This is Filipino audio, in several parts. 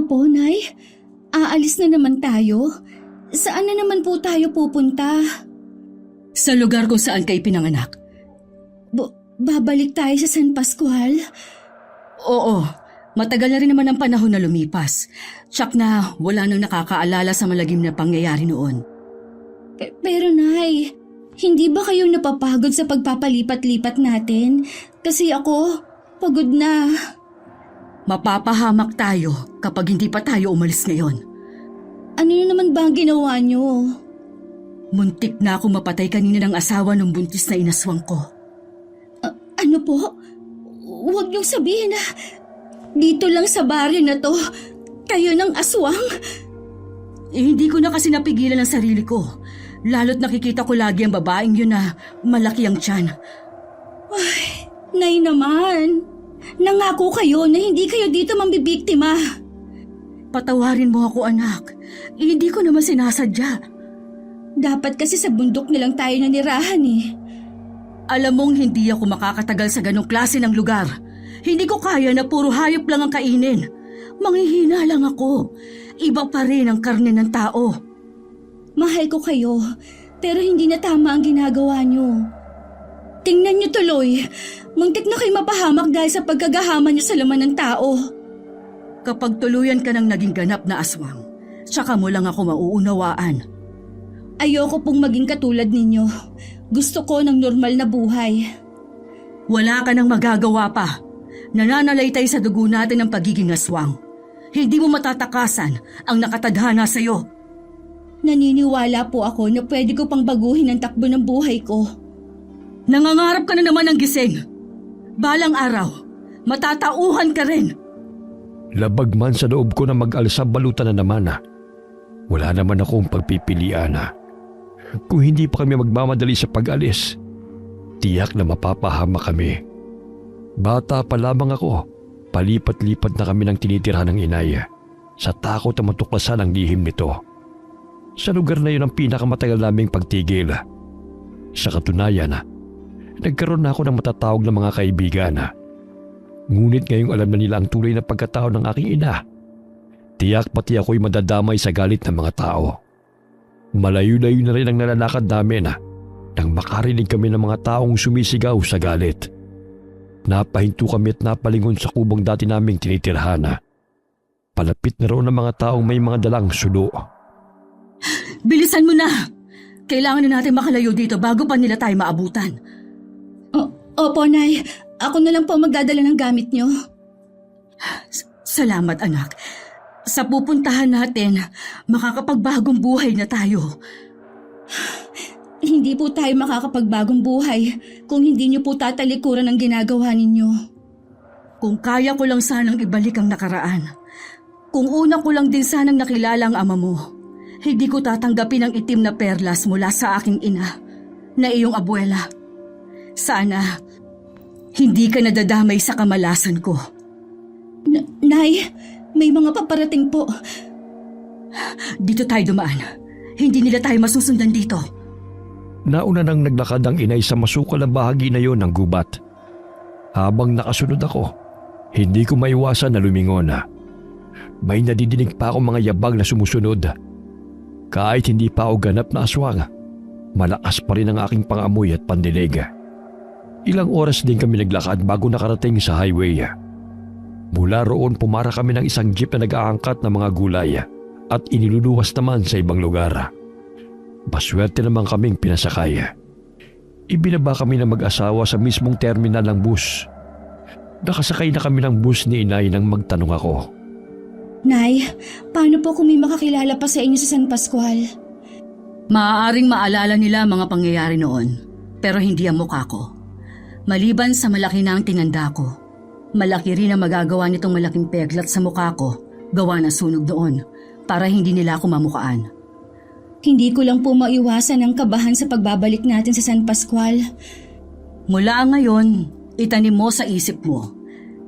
Ano po, Nay? Aalis na naman tayo? Saan na naman po tayo pupunta? Sa lugar kung saan kayo pinanganak. Babalik tayo sa San Pascual? Oo, matagal na rin naman ang panahon na lumipas. Tsak na wala nang nakakaalala sa malagim na pangyayari noon. Pero Nay, hindi ba kayo napapagod sa pagpapalipat-lipat natin? Kasi ako, pagod na. Mapapahamak tayo kapag hindi pa tayo umalis ngayon. Ano na naman ba ang ginawa niyo? Muntik na akong mapatay kanina ng asawa ng buntis na inaswang ko. Ano po? Huwag niyong sabihin na dito lang sa baryo na to, kayo ng aswang? Hindi ko na kasi napigilan ang sarili ko. Lalo't nakikita ko lagi ang babaeng yun na malaki ang tiyan. Ay, Nay naman. Nangako kayo na hindi kayo dito mambibiktima. Patawarin mo ako, anak. Hindi ko naman sinasadya. Dapat kasi sa bundok nilang tayo nanirahan eh. Alam mong hindi ako makakatagal sa ganong klase ng lugar. Hindi ko kaya na puro hayop lang ang kainin. Manghihina lang ako. Iba pa rin ang karne ng tao. Mahal ko kayo, pero hindi na tama ang ginagawa niyo. Tingnan niyo tuloy. Muntik na kayo mapahamak dahil sa pagkagahama niyo sa laman ng tao. Kapag tuluyan ka ng naging ganap na aswang, tsaka mo lang ako mauunawaan. Ayoko pong maging katulad ninyo. Gusto ko ng normal na buhay. Wala ka nang magagawa pa. Nananalaytay sa dugo natin ang pagiging aswang. Hindi mo matatakasan ang nakatadhana sa'yo. Naniniwala po ako na pwede ko pang baguhin ang takbo ng buhay ko. Nangangarap ka na naman ng gising. Balang araw, matatauhan ka rin. Labag man sa loob ko na mag-alsa balutan na naman. Wala naman akong pagpipilian. Kung hindi pa kami magmamadali sa pag-alis, tiyak na mapapahama kami. Bata pa lamang ako, palipat-lipat na kami ng tinitirhan ng inay sa takot na matuklasan ang lihim nito. Sa lugar na yun ang pinakamatagal naming pagtigil. Sa katunayan, nagkaroon na ako ng matatawag na mga kaibigan. Ngunit ngayong alam na nila ang tunay na pagkatao ng aking ina, tiyak pati ako'y madadamay sa galit ng mga tao. Malayo-layo na rin ang nalalakad namin nang makarinig kami ng mga taong sumisigaw sa galit. Napahinto kami at napalingon sa kubong dati naming tinitirhan. Palapit na raw ng mga taong may mga dalang sulo. Bilisan mo na! Kailangan na natin makalayo dito bago pa nila tayo maabutan. Opo, Nay. Ako na lang po magdadala ng gamit niyo. Salamat, anak. Sa pupuntahan natin, makakapagbagong buhay na tayo. Hindi po tayo makakapagbagong buhay kung hindi niyo po tatalikuran ang ginagawa ninyo. Kung kaya ko lang sanang ibalik ang nakaraan. Kung una ko lang din sanang nakilala ang ama mo, hindi ko tatanggapin ang itim na perlas mula sa aking ina, na iyong abuela. Sana, hindi ka nadadamay sa kamalasan ko. Nay, may mga paparating po. Dito tayo dumaan. Hindi nila tayo masusundan dito. Nauna nang naglakad ang inay sa masukal na bahagi na yon ng gubat. Habang nakasunod ako, hindi ko maiwasan na lumingon. May nadidinig pa akong mga yabag na sumusunod. Kahit hindi pa ako ganap na aswang, malakas pa rin ang aking pangamoy at pandinig. Ilang oras din kami naglakad bago nakarating sa highway. Mula roon pumara kami ng isang jeep na nag-aangkat ng mga gulay at iniluluwas naman sa ibang lugar. Maswerte naman kaming pinasakay. Ibinaba kami ng mag-asawa sa mismong terminal ng bus. Nakasakay na kami ng bus ni inay nang magtanong ako. Nay, paano po kung may makakilala pa sa inyo sa San Pascual? Maaaring maalala nila ang mga pangyayari noon, pero hindi ang mukha ko. Maliban sa malaki na ang tinanda ko, malaki rin ang magagawa nitong malaking peklat sa mukha ko, gawa ng sunog doon, para hindi nila ako mamukaan. Hindi ko lang po maiwasan ang kabahan sa pagbabalik natin sa San Pascual. Mula ngayon, itanim mo sa isip mo,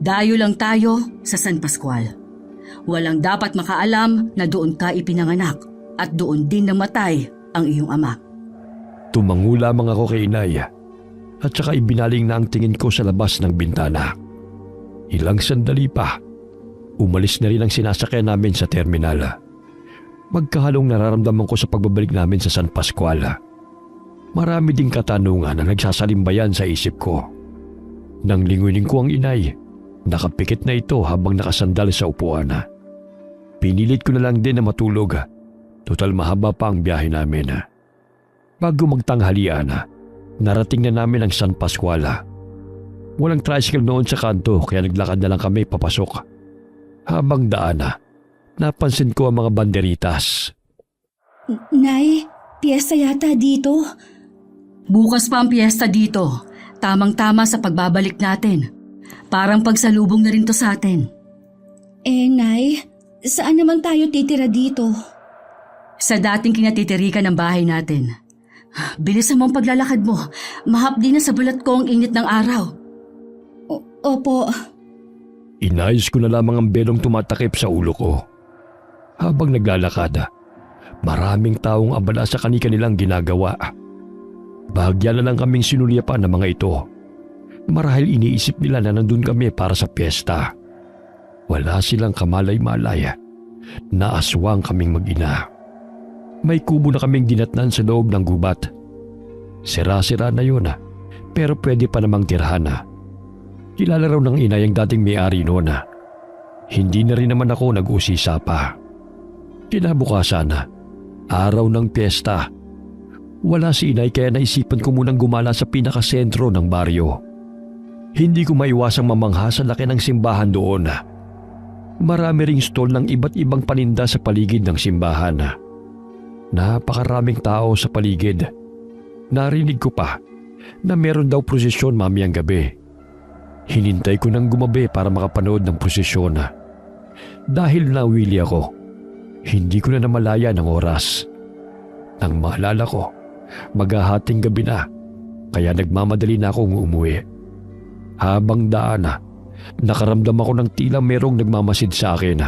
dayo lang tayo sa San Pascual. Walang dapat makaalam na doon ka ipinanganak at doon din namatay ang iyong ama. Tumango lamang ako kay inay at saka ibinaling na ang tingin ko sa labas ng bintana. Ilang sandali pa, Umalis na rin ang sinasakyan namin sa terminal. Magkahalong nararamdaman ko sa pagbabalik namin sa San Pascual. Marami ding katanungan na nagsasalimbayan sa isip ko. Nang lingunin ko ang inay, nakapikit na ito habang nakasandal sa upuan. Pinilit ko na lang din na matulog. Total mahaba pa ang biyahe namin. Bago magtanghalian, narating na namin ang San Pascual. Walang tricycle noon sa kanto kaya naglakad na lang kami papasok. Habang daan, napansin ko ang mga banderitas. Nay, piyesta yata dito. Bukas pa ang piyesta dito. Tamang-tama sa pagbabalik natin. Parang pagsalubong na rin to sa atin. Nay, saan naman tayo titira dito? Sa dating kinatitirikan ng bahay natin. Bilisan mo ang paglalakad mo. Mahapdi na sa balat ko ang init ng araw. Opo. Inayos ko na lamang ang belong tumatakip sa ulo ko. Habang naglalakad, maraming taong abala sa kani-kanilang ginagawa. Bahagya na lang kaming sinulyapan ng mga ito. Marahil iniisip nila na nandun kami para sa piyesta. Wala silang kamalay-malay. Naaswang kaming mag-ina. May kubo na kaming dinatnan sa loob ng gubat. Sira-sira na yun, pero pwede pa namang tirhan. Kilala raw ng inay ang dating may-ari noon. Hindi na rin naman ako nag-usisa pa. Kinabukasan, araw ng piyesta. Wala si inay kaya naisipan ko munang gumala sa pinakasentro ng baryo. Hindi ko maiwasang mamangha sa laki ng simbahan doon. Marami ring stall ng iba't ibang paninda sa paligid ng simbahan. Napakaraming tao sa paligid. Narinig ko pa na meron daw prosesyon mamayang gabi. Hinintay ko nang gumabi para makapanood ng prosesyon. Dahil nawili ako, hindi ko na namalaya ng oras. Nang maalala ko, maghahating gabi na, kaya nagmamadali na akong umuwi. Habang daan, nakaramdam ako ng tila merong nagmamasid sa akin.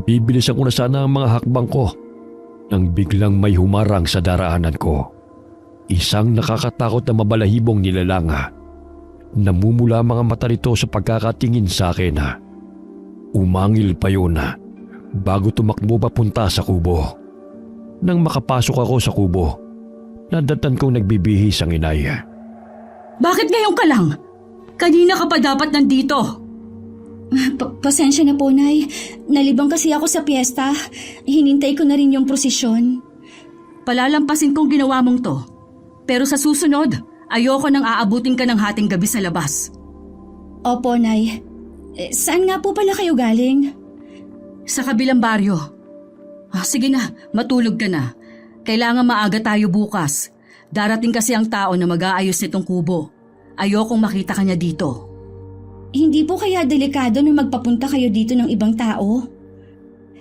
Bibilisan ko na sana ang mga hakbang ko nang biglang may humarang sa daraanan ko. Isang nakakatakot na mabalahibong nilalang. Namumula mga mata nito sa pagkakatingin sa akin. Umangil pa yun bago tumakbo papunta sa kubo. Nang makapasok ako sa kubo, nadatnan kong nagbibihis ang inay. Bakit ngayon ka lang? Kanina ka pa dapat nandito. Pasensya na po, Nay. Nalibang kasi ako sa piyesta. Hinintay ko na rin yung prosesyon. Palalampasin kong ginawa mong to. Pero sa susunod, ayoko nang aabutin ka ng hating gabi sa labas. Opo, Nay. Saan nga po pala kayo galing? Sa kabilang baryo. Sige na, matulog ka na. Kailangan maaga tayo bukas. Darating kasi ang tao na mag-aayos nitong kubo. Ayokong makita ka niya dito. Hindi po kaya delikado na magpapunta kayo dito ng ibang tao?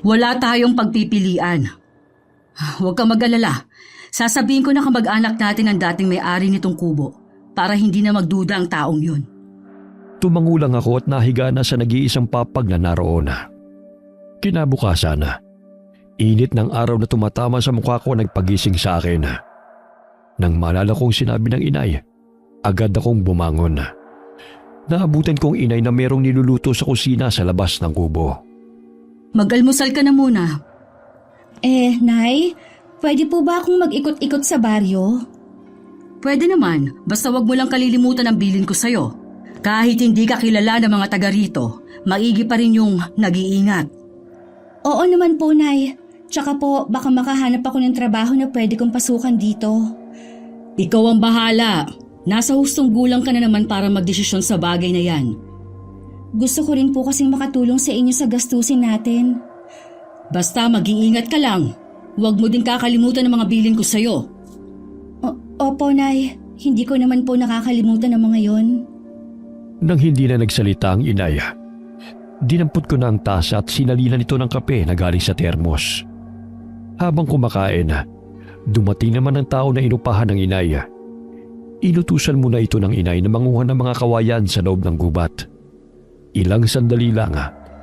Wala tayong pagpipilian. Huwag kang mag-alala. Sasabihin ko na kamag-anak natin ang dating may-ari nitong kubo para hindi na magduda ang taong yun. Tumangulang ako at nahiga na sa nag-iisang papag na naroon. Kinabukasan, init ng araw na tumatama sa mukha ko nagpagising sa akin. Nang malala kong sinabi ng inay, agad akong bumangon. Naabutan kong inay na merong niluluto sa kusina sa labas ng kubo. Mag-almusal ka na muna. Nay, pwede po ba akong mag-ikot-ikot sa baryo? Pwede naman, basta wag mo lang kalilimutan ang bilin ko sa'yo. Kahit hindi ka kilala ng mga taga rito, maigi pa rin yung nag-iingat. Oo naman po, Nay. Tsaka po, baka makahanap ako ng trabaho na pwede kong pasukan dito. Ikaw ang bahala. Nasa hustong gulang ka na naman para magdesisyon sa bagay na yan. Gusto ko rin po kasing makatulong sa inyo sa gastusin natin. Basta mag-iingat ka lang. Huwag mo din kakalimutan ang mga bilin ko sa'yo. Opo, Nay. Hindi ko naman po nakakalimutan ang mga yon. Nang hindi na nagsalita ang inay, dinampot ko na ang tasa at sinalinan ito ng kape na galing sa termos. Habang kumakain, dumating naman ang tao na inupahan ng inay. Inutusan muna ito ng inay na manguha ng mga kawayan sa loob ng gubat. Ilang sandali lang,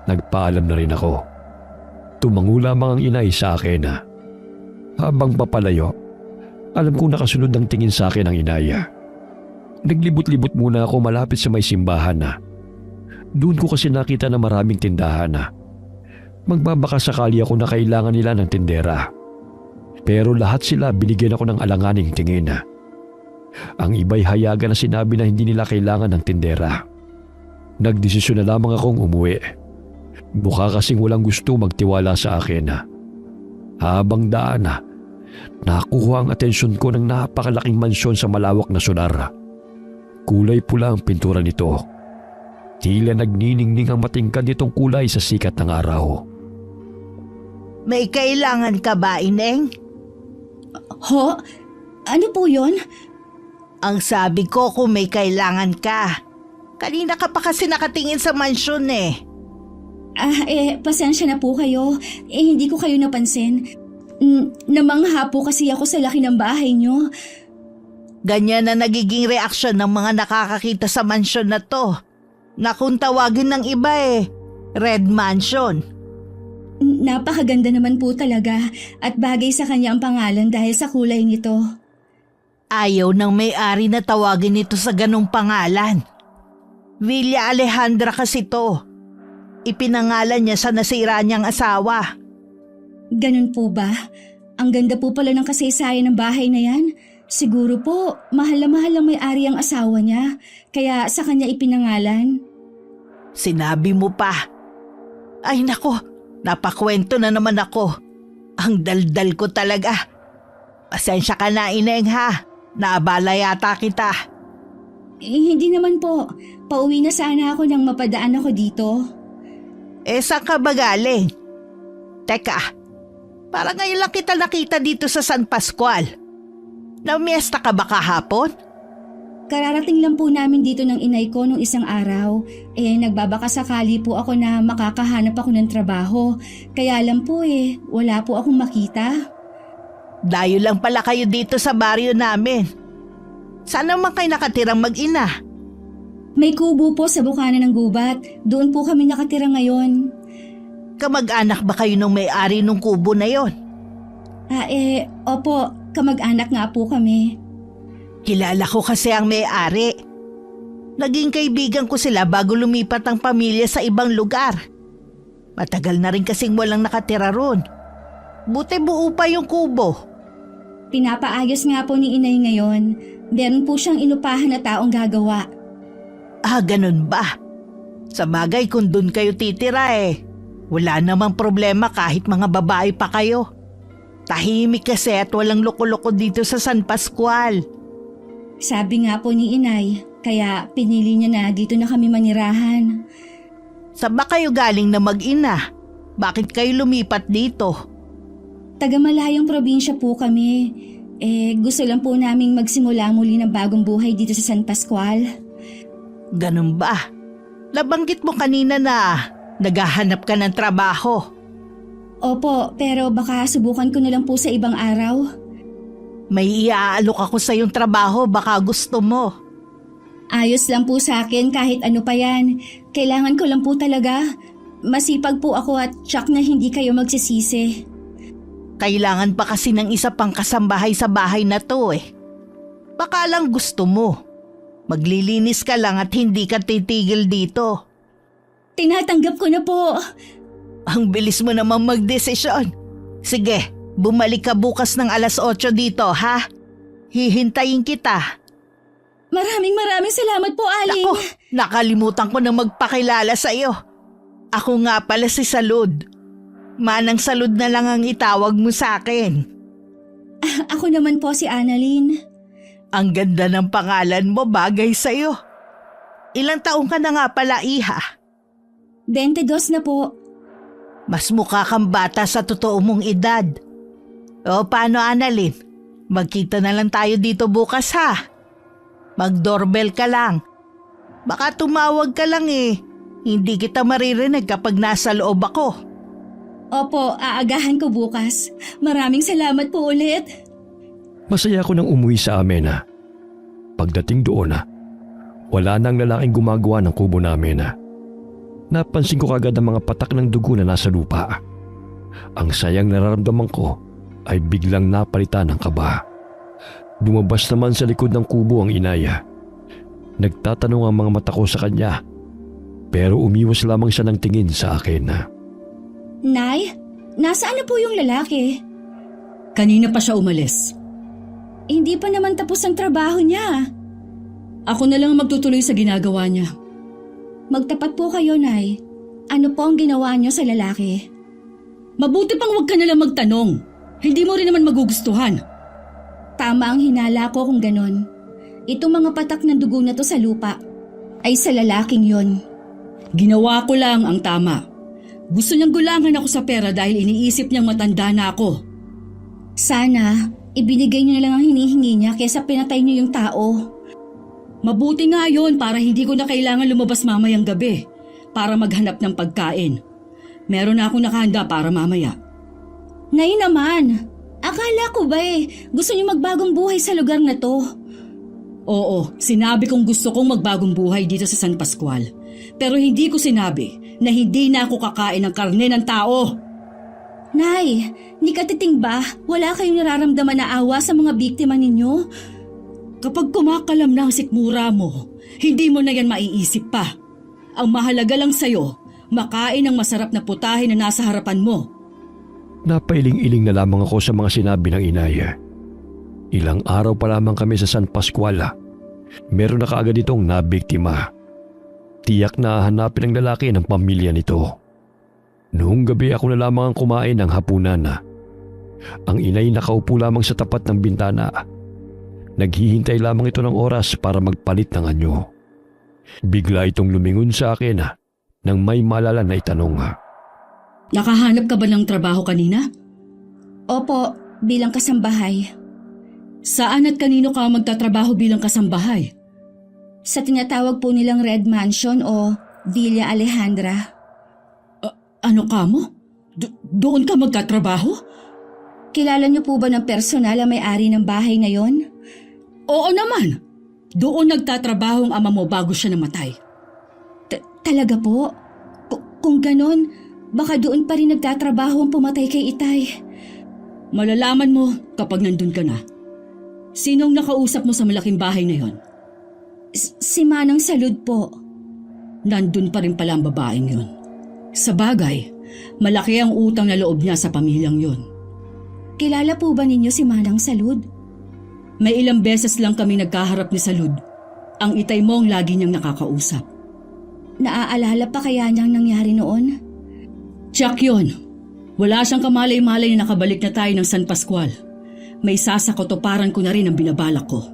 nagpaalam na rin ako. Tumango lamang ang inay sa akin. Habang papalayo, alam kong nakasunod ng tingin sa akin ang inay. Naglibot-libot muna ako malapit sa may simbahan. Doon ko kasi nakita na maraming tindahan na. Magbabaka sakali ako na kailangan nila ng tindera. Pero lahat sila binigyan ako ng alanganing tingin. Ang iba'y hayagan na sinabi na hindi nila kailangan ng tindera. Nagdesisyon na lamang akong umuwi. Mukha kasing walang gusto magtiwala sa akin. Habang daan nakuha ang atensyon ko ng napakalaking mansyon sa malawak na solar. Kulay pula ang pintura nito. Tila nagniningning ang matingkad nitong kulay sa sikat ng araw. May kailangan ka ba, Ineng? Ho? Ano po yon? Ang sabi ko kung may kailangan ka. Kanina ka pa kasi nakatingin sa mansyon eh. Pasensya na po kayo. Hindi ko kayo napansin. Namangha po kasi ako sa laki ng bahay nyo. Ganyan na nagiging reaksyon ng mga nakakakita sa mansyon na to. Na kung tawagin ng iba Red Mansion. Napakaganda naman po talaga at bagay sa kanya ang pangalan dahil sa kulay nito. Ayaw ng may-ari na tawagin ito sa ganong pangalan. Villa Alejandra kasi to. Ipinangalan niya sa nasira niyang asawa. Ganun po ba? Ang ganda po pala ng kasaysayan ng bahay na yan. Siguro po, mahal na mahal ang may-ari ang asawa niya, kaya sa kanya ipinangalan. Sinabi mo pa. Ay nako, napakwento na naman ako. Ang daldal ko talaga. Pasensya ka na, Ineng ha. Naabala yata kita. Hindi naman po. Pauwi na sana ako nang mapadaan ako dito. Saan ka ba galing? Teka, parang ngayon lang kita nakita dito sa San Pascual. Namiesta ka ba kahapon? Kararating lang po namin dito ng inay ko nung isang araw. Nagbabaka sakali po ako na makakahanap ako ng trabaho. Kaya lang po wala po akong makita. Dayo lang pala kayo dito sa baryo namin. Saan naman kayo nakatirang mag-ina? May kubo po sa bukana ng gubat. Doon po kami nakatira ngayon. Kamag-anak ba kayo ng may-ari ng kubo na yon? Opo, kamag-anak nga po kami. Kilala ko kasi ang may-ari. Naging kaibigan ko sila bago lumipat ang pamilya sa ibang lugar. Matagal na rin kasing walang nakatira ron. Buti buo pa yung kubo. Pinapaayos nga po ni inay ngayon. Meron po siyang inupahan na taong gagawa. Ganun ba? Sa bagay kung dun kayo titira wala namang problema kahit mga babae pa kayo. Tahimik kasi at walang loko-loko dito sa San Pascual. Sabi nga po ni inay, kaya pinili niya na dito na kami manirahan. Saan ba kayo galing na mag-ina? Bakit kayo lumipat dito? Taga-malayong probinsya po kami. Gusto lang po naming magsimula muli ng bagong buhay dito sa San Pascual. Ganun ba? Nabanggit mo kanina na naghahanap ka ng trabaho. Opo, pero baka subukan ko na lang po sa ibang araw. May iaalok ako sa iyong trabaho, baka gusto mo. Ayos lang po sa akin kahit ano pa yan. Kailangan ko lang po talaga. Masipag po ako at tsak na hindi kayo magsisisi. Kailangan pa kasi ng isa pang kasambahay sa bahay na to Baka lang gusto mo. Maglilinis ka lang at hindi ka titigil dito. Tinatanggap ko na po. Ang bilis mo naman magdesisyon. Sige, bumalik ka bukas ng 8:00 dito ha? Hihintayin kita. Maraming salamat po, Aling. Nako, nakalimutan ko na magpakilala sa iyo. Ako nga pala si Salud. Manang Salud na lang ang itawag mo sa akin. Ako naman po si Annalyn. Ang ganda ng pangalan mo, bagay sa'yo. Ilang taong ka na nga pala, iha? 22 na po. Mas mukha kang bata sa totoo mong edad. O paano, Annalyn? Magkita na lang tayo dito bukas ha. Mag-doorbell ka lang. Baka tumawag ka lang Hindi kita maririnig kapag nasa loob ako. Opo, aagahan ko bukas. Maraming salamat po ulit. Masaya ako nang umuwi sa amin. Pagdating doon, wala nang lalaking gumagawa ng kubo namin. Napansin ko kagad ang mga patak ng dugo na nasa lupa. Ang sayang nararamdaman ko ay biglang napalitan ng kaba. Lumabas naman sa likod ng kubo ang inaya. Nagtatanong ang mga mata ko sa kanya. Pero umiwas lamang siya ng tingin sa akin. Nay, nasaan na po yung lalaki? Kanina pa siya umalis. Hindi pa naman tapos ang trabaho niya. Ako na lang ang magtutuloy sa ginagawa niya. Magtapat po kayo, Nay. Ano po ang ginawa niyo sa lalaki? Mabuti pang huwag ka nalang magtanong. Hindi mo rin naman magugustuhan. Tama ang hinala ko kung ganon. Itong mga patak ng dugo na to sa lupa ay sa lalaking yon. Ginawa ko lang ang tama. Gusto niyang gulangan ako sa pera dahil iniisip niyang matanda na ako. Sana, ibinigay niyo na lang ang hinihingi niya kaysa pinatay niyo yung tao. Mabuti nga yon para hindi ko na kailangan lumabas mamayang gabi para maghanap ng pagkain. Meron na akong nakahanda para mamaya. Nay naman, akala ko ba gusto niyo magbagong buhay sa lugar na to? Oo, sinabi kong gusto kong magbagong buhay dito sa San Pascual. Pero hindi ko sinabi na hindi na ako kakain ng karne ng tao. Nay, ni katiting ba wala kayong nararamdaman na awa sa mga biktima ninyo? Kapag kumakalam na ang sikmura mo, hindi mo na yan maiisip pa. Ang mahalaga lang sa'yo, makain ng masarap na putahe na nasa harapan mo. Napailing-iling na lamang ako sa mga sinabi ng inay. Ilang araw pa lamang kami sa San Pascual. Meron na kaagad itong nabiktima. Tiyak na hanapin ng lalaki ng pamilya nito. Noong gabi ako na lamang ang kumain ng hapunan. Ang inay nakaupo lamang sa tapat ng bintana. Naghihintay lamang ito ng oras para magpalit ng anyo. Bigla itong lumingon sa akin nang may malala na itanong. Nakahanap ka ba ng trabaho kanina? Opo, bilang kasambahay. Saan at kanino ka magtatrabaho bilang kasambahay? Sa tinatawag po nilang Red Mansion o Villa Alejandra. Ano ka mo? Doon ka magtatrabaho? Kilala niyo po ba ng personal ang may-ari ng bahay na yon? Oo naman. Doon nagtatrabaho ang ama mo bago siya namatay. Talaga po? Kung ganon, baka doon pa rin nagtatrabaho ang pumatay kay Itay. Malalaman mo kapag nandun ka na. Sinong nakausap mo sa malaking bahay na yon? Si Manang Salud po. Nandun pa rin pala ang babaeng yon. Sa bagay, malaki ang utang na loob niya sa pamilyang yon. Kilala po ba ninyo si Manang Salud? May ilang beses lang kami nagkaharap ni Salud. Ang Itay mo ang lagi niyang nakakausap. Naaalala pa kaya niyang nangyari noon? Tiyak yun. Wala siyang kamalay-malay na nakabalik na tayo ng San Pascual. May sasakotoparan ko na rin ang binabalak ko.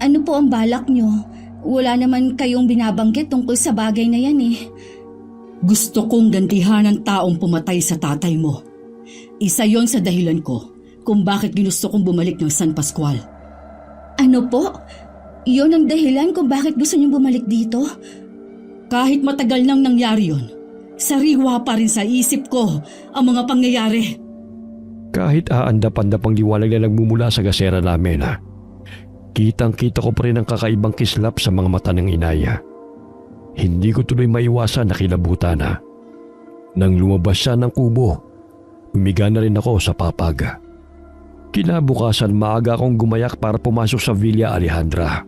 Ano po ang balak niyo? Wala naman kayong binabanggit tungkol sa bagay na yan eh. Gusto kong gantihan ang taong pumatay sa tatay mo. Isa yon sa dahilan ko kung bakit ginusto kong bumalik ng San Pascual. Ano po? Iyon ang dahilan kung bakit gusto niyong bumalik dito? Kahit matagal nang nangyari yon, sariwa pa rin sa isip ko ang mga pangyayari. Kahit aandap-andap ang liwanag na nagmumula sa gasera namin, kitang-kita ko pa rin ang kakaibang kislap sa mga mata ng inaya. Hindi ko tuloy maiwasan na kilabutan. Nang lumabas siya ng kubo, umiga na rin ako sa papag. Kinabukasan maaga akong gumayak para pumasok sa Villa Alejandra.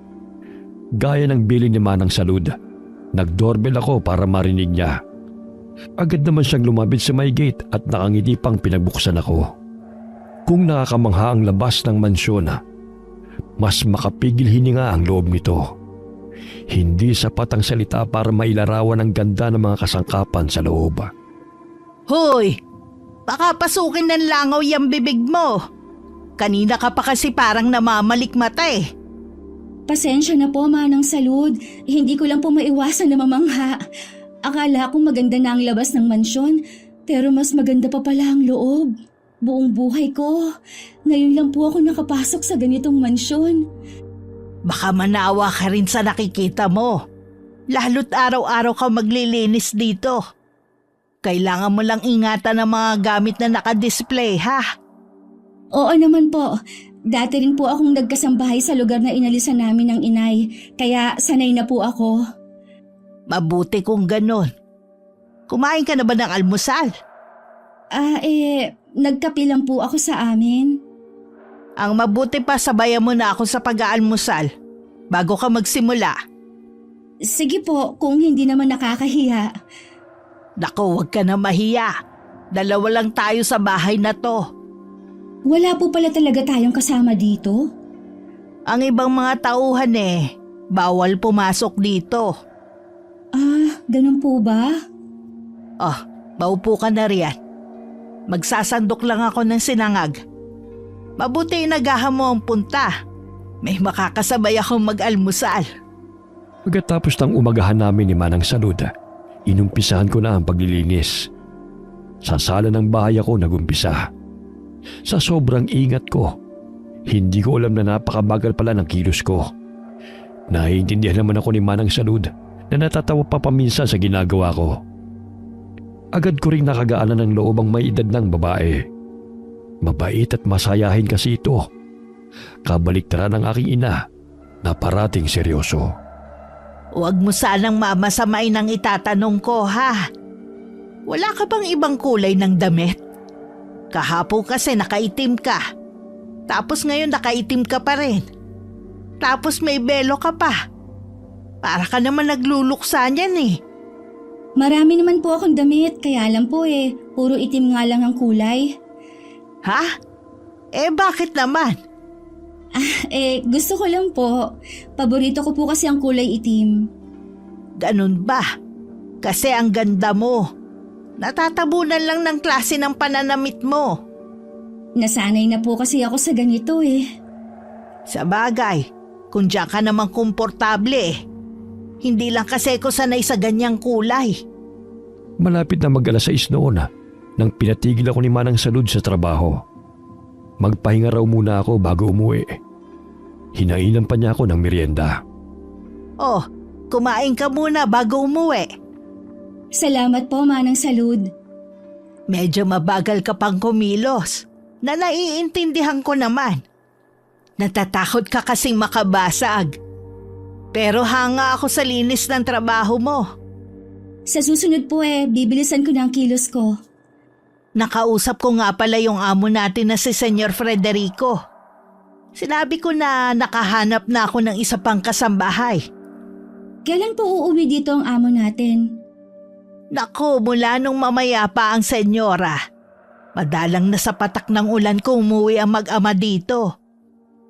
Gaya ng bilin ni Manang Salud, nag-doorbell ako para marinig niya. Agad naman siyang lumapit sa may gate at nakangiti pang pinagbuksan ako. Kung nakakamangha ang labas ng mansyon, mas makapigil hininga ang loob nito. Hindi sapat ang salita para mailarawan ang ganda ng mga kasangkapan sa loob. Hoy! Baka pasukin ng langaw yung bibig mo. Kanina ka pa kasi parang namamalikmata eh. Pasensya na po, Manang Salud. Hindi ko lang po maiwasan na mamangha. Akala ko maganda na ang labas ng mansyon, pero mas maganda pa pala ang loob. Buong buhay ko, ngayon lang po ako nakapasok sa ganitong mansyon. Baka manawa ka rin sa nakikita mo. Lalo't araw-araw ka maglilinis dito. Kailangan mo lang ingatan ang mga gamit na nakadisplay, ha? Oo naman po. Dati rin po akong nagkasambahay sa lugar na inalisan namin ng inay, kaya sanay na po ako. Mabuti kung ganon. Kumain ka na ba ng almusal? Nagkape lang po ako sa amin. Ang mabuti pa sabayan mo na ako sa pag-aalmusal bago ka magsimula. Sige po, kung hindi naman nakakahiya. Naku, huwag ka na mahiya. Dalawa lang tayo sa bahay na to. Wala po pala talaga tayong kasama dito. Ang ibang mga tauhan bawal pumasok dito. Ah, ganun po ba? Oh, maupo ka na riyan. Magsasandok lang ako ng sinangag. Mabuti inagahan mo ang punta. May makakasabay akong mag-almusal. Pagkatapos ng umagahan namin ni Manang Salud, inumpisahan ko na ang paglilinis. Sa sala ng bahay ako nagumpisa. Sa sobrang ingat ko, hindi ko alam na napakabagal pala ng kilos ko. Naiintindihan naman ako ni Manang Salud na natatawa pa paminsan sa ginagawa ko. Agad ko ring nakagaanan ng loob ang may edad ng babae. Mabait at masayahin kasi ito. Kabaliktaran ng aking ina na parating seryoso. Huwag mo sanang mamasamain ang itatanong ko, ha? Wala ka bang ibang kulay ng damit? Kahapon kasi nakaitim ka. Tapos ngayon nakaitim ka pa rin. Tapos may belo ka pa. Para ka naman nagluluksa niyan Marami naman po akong damit, kaya lang po puro itim nga lang ang kulay. Ha? Bakit naman? Gusto ko lang po. Paborito ko po kasi ang kulay itim. Ganun ba? Kasi ang ganda mo. Natatabunan lang ng klase ng pananamit mo. Nasanay na po kasi ako sa ganito Sa bagay, kung diyan ka naman komportable Hindi lang kasi ko sanay sa ganyang kulay. Malapit na mag-alas 6 noon nang pinatigil ako ni Manang Salud sa trabaho. Magpahinga raw muna ako bago umuwi. Hinainan pa niya ako ng merienda. Oh, kumain ka muna bago umuwi. Salamat po, Manang Salud. Medyo mabagal ka pang kumilos. Na naiintindihan ko naman. Natatakot ka kasing makabasag. Pero hanga ako sa linis ng trabaho mo. Sa susunod po bibilisan ko na ang kilos ko. Nakausap ko nga pala yung amo natin na si Senyor Frederico. Sinabi ko na nakahanap na ako ng isa pang kasambahay. Kailan po uuwi dito ang amo natin? Nako, mula nung mamaya pa ang senyora. Madalang na sa patak ng ulan kung umuwi ang mag-ama dito.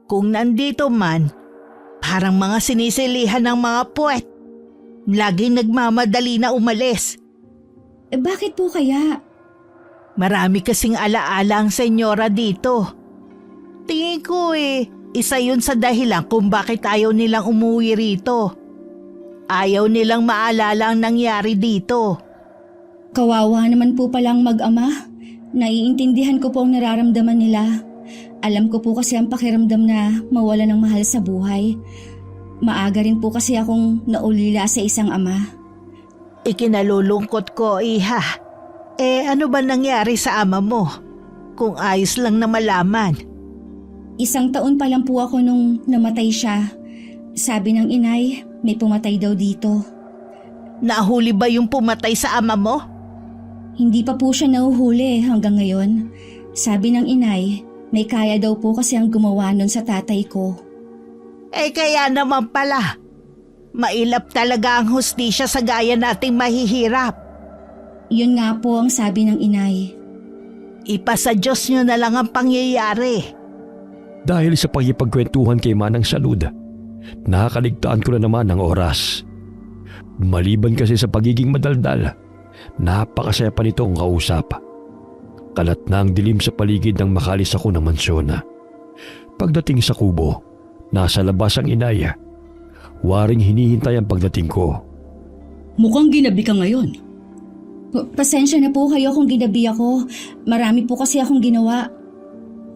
Kung nandito man, parang mga sinisilihan ng mga puwet. Laging nagmamadali na umalis. Bakit po kaya? Marami kasing alaala ang senyora dito. Tingin ko isa yun sa dahilan kung bakit ayaw nilang umuwi rito. Ayaw nilang maalala ang nangyari dito. Kawawa naman po palang mag-ama. Naiintindihan ko po ang nararamdaman nila. Alam ko po kasi ang pakiramdam na mawala ng mahal sa buhay. Maaga rin po kasi akong naulila sa isang ama. Ikinalulungkot ko, iha. Ano ba nangyari sa ama mo? Kung ayos lang na malaman. 1 taon pa lang po ako nung namatay siya. Sabi ng inay, may pumatay daw dito. Nahuli ba yung pumatay sa ama mo? Hindi pa po siya nahuhuli hanggang ngayon. Sabi ng inay, may kaya daw po kasi ang gumawa nun sa tatay ko. Kaya naman pala. Mailap talaga ang hustisya sa gaya nating mahihirap. Yun nga po ang sabi ng inay. Ipasa Diyos nyo na lang ang pangyayari. Dahil sa pagkipagkwentuhan kay Manang Salud, nakakaligtaan ko na naman ng oras. Maliban kasi sa pagiging madaldal, napakasaya pa nitong kausap. Kalat na ang dilim sa paligid nang makalis ako ng mansyon. Pagdating sa kubo, nasa labas ang inay. Waring hinihintay ang pagdating ko. Mukhang ginabi ka ngayon. Pasensya na po kayo kung ginabi ako. Marami po kasi akong ginawa.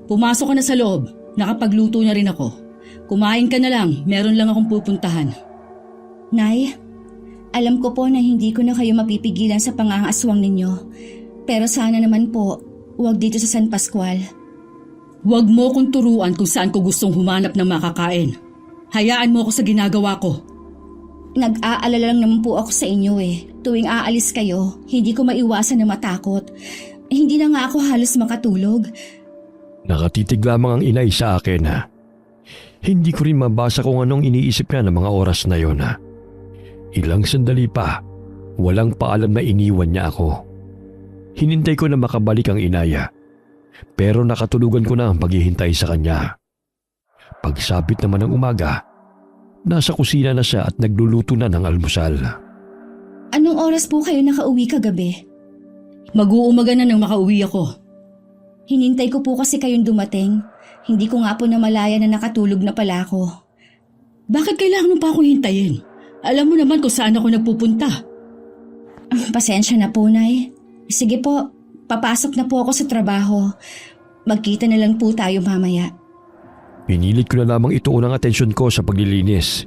Pumasok ka na sa loob. Nakapagluto na rin ako. Kumain ka na lang. Meron lang akong pupuntahan. Nay, alam ko po na hindi ko na kayo mapipigilan sa pangangaswang ninyo. Pero sana naman po, huwag dito sa San Pascual. Huwag mo kong turuan kung saan ko gustong humanap ng makakain. Hayaan mo ako sa ginagawa ko. Nag-aalala lang naman po ako sa inyo Tuwing aalis kayo, hindi ko maiwasan na matakot. Hindi na nga ako halos makatulog. Nakatitig lamang ang inay sa akin. Hindi ko rin mabasa kung anong iniisip niya ng mga oras na yon. Ilang sandali pa, walang paalam na iniwan niya ako. Hinintay ko na makabalik ang inaya, pero nakatulugan ko na ang paghihintay sa kanya. Pagsapit naman ng umaga, nasa kusina na siya at nagluluto na ng almusal. Anong oras po kayo nakauwi kagabi? Mag-uumaga na nang makauwi ako. Hinintay ko po kasi kayong dumating. Hindi ko nga po namalaya na nakatulog na pala ako. Bakit kailangan mo pa ako hintayin? Alam mo naman kung saan ako nagpupunta. Pasensya na po, Nay. Sige po, papasok na po ako sa trabaho. Magkita na lang po tayo mamaya. Pinilit ko na lamang ituon ang atensyon ko sa paglilinis,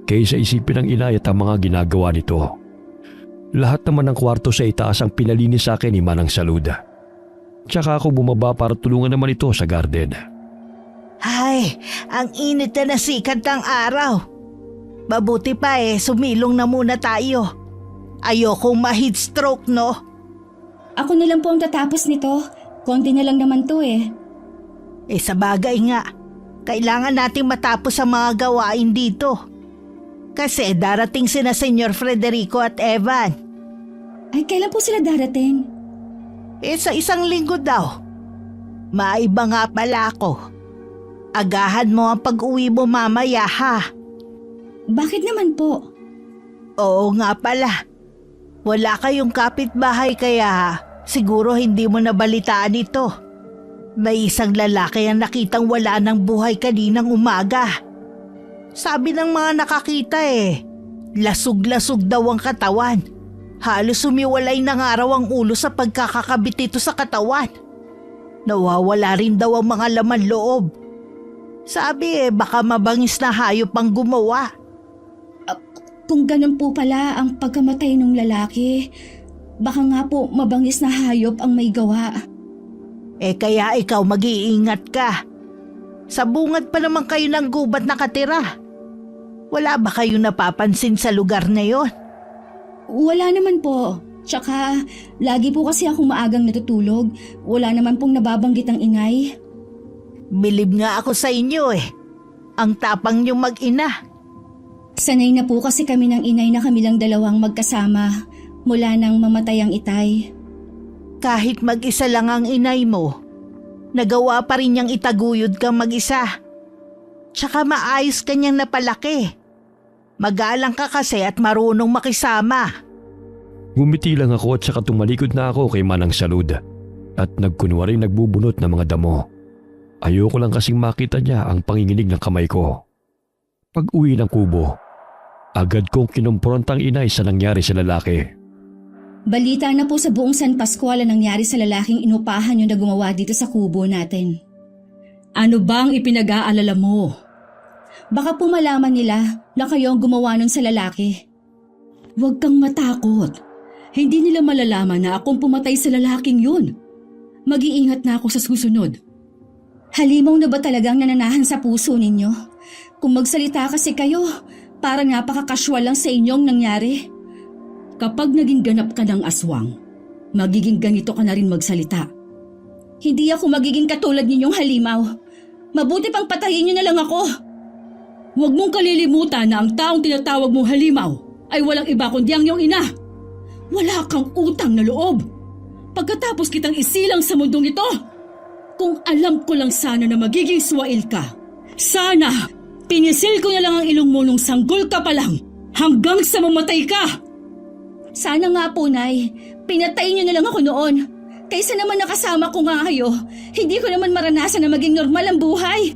kaysa isipin ng inay at ang mga ginagawa nito. Lahat naman ng kwarto sa itaas ang pinalinis sa akin ni Manang Salud. Tsaka ako bumaba para tulungan naman ito sa garden. Ay, ang init na sikat ng araw. Mabuti pa sumilong na muna tayo. Ayokong ma-heat stroke, no? Ako na lang po ang tatapos nito. Konti na lang naman to Sa bagay nga, kailangan nating matapos ang mga gawain dito. Kasi darating sina Senyor Frederico at Evan. Ay, kailan po sila darating? Sa 1 linggo daw. Maiba nga pala ako. Agahan mo ang pag-uwi mo mamaya, ha? Bakit naman po? Oo nga pala. Wala kayong kapitbahay kaya siguro hindi mo nabalitaan ito. May isang lalaki ang nakitang wala ng buhay kaninang umaga. Sabi ng mga nakakita lasog-lasog daw ang katawan. Halos sumiwalay na nga raw ang ulo sa pagkakakabit ito sa katawan. Nawawala rin daw ang mga laman loob. Sabi baka mabangis na hayop ang gumawa. Kung ganun po pala ang pagkamatay ng lalaki, baka nga po mabangis na hayop ang may gawa. Kaya ikaw mag-iingat ka. Sa bungad pa naman kayo ng gubat nakatira. Wala ba kayo napapansin sa lugar na yon? Wala naman po. Tsaka, lagi po kasi akong maagang natutulog. Wala naman pong nababanggit ang inay. Bilib nga ako sa inyo Ang tapang niyong mag-ina. Sanay na po kasi kami ng inay na kami lang dalawang magkasama mula nang mamatay ang itay. Kahit mag-isa lang ang inay mo, nagawa pa rin niyang itaguyod kang mag-isa. Tsaka maayos ka niyang napalaki. Magalang ka kasi at marunong makisama. Ngumiti lang ako at saka tumalikod na ako kay Manang Salud at nagkunwaring nagbubunot ng mga damo. Ayoko lang kasing makita niya ang panginginig ng kamay ko. Pag-uwi ng kubo, agad kong kinumpronta ang inay sa nangyari sa lalaki. Balita na po sa buong San Pascual ang nangyari sa lalaking inupahan yung na gumawa dito sa kubo natin. Ano bang ipinag-aalala mo? Baka po malaman nila na kayo ang gumawa nun sa lalaki. Huwag kang matakot. Hindi nila malalaman na akong pumatay sa lalaking yun. Mag-iingat na ako sa susunod. Halimaw na ba talagang nananahan sa puso ninyo? Kung magsalita kasi kayo, parang napaka-casual lang sa inyong nangyari. Kapag naging ganap ka ng aswang, magiging ganito ka na rin magsalita. Hindi ako magiging katulad ninyong halimaw. Mabuti pang patayin niyo na lang ako. Huwag mong kalilimutan na ang taong tinatawag mong halimaw ay walang iba kundi ang iyong ina. Wala kang utang na loob. Pagkatapos kitang isilang sa mundong ito, kung alam ko lang sana na magiging swail ka, sana pinisil ko na lang ang ilong mo nung sanggol ka pa lang hanggang sa mamatay ka. Sana nga po, Nay. Pinatay niyo na lang ako noon. Kaysa naman nakasama ko nga kayo, hindi ko naman maranasan na maging normal ang buhay.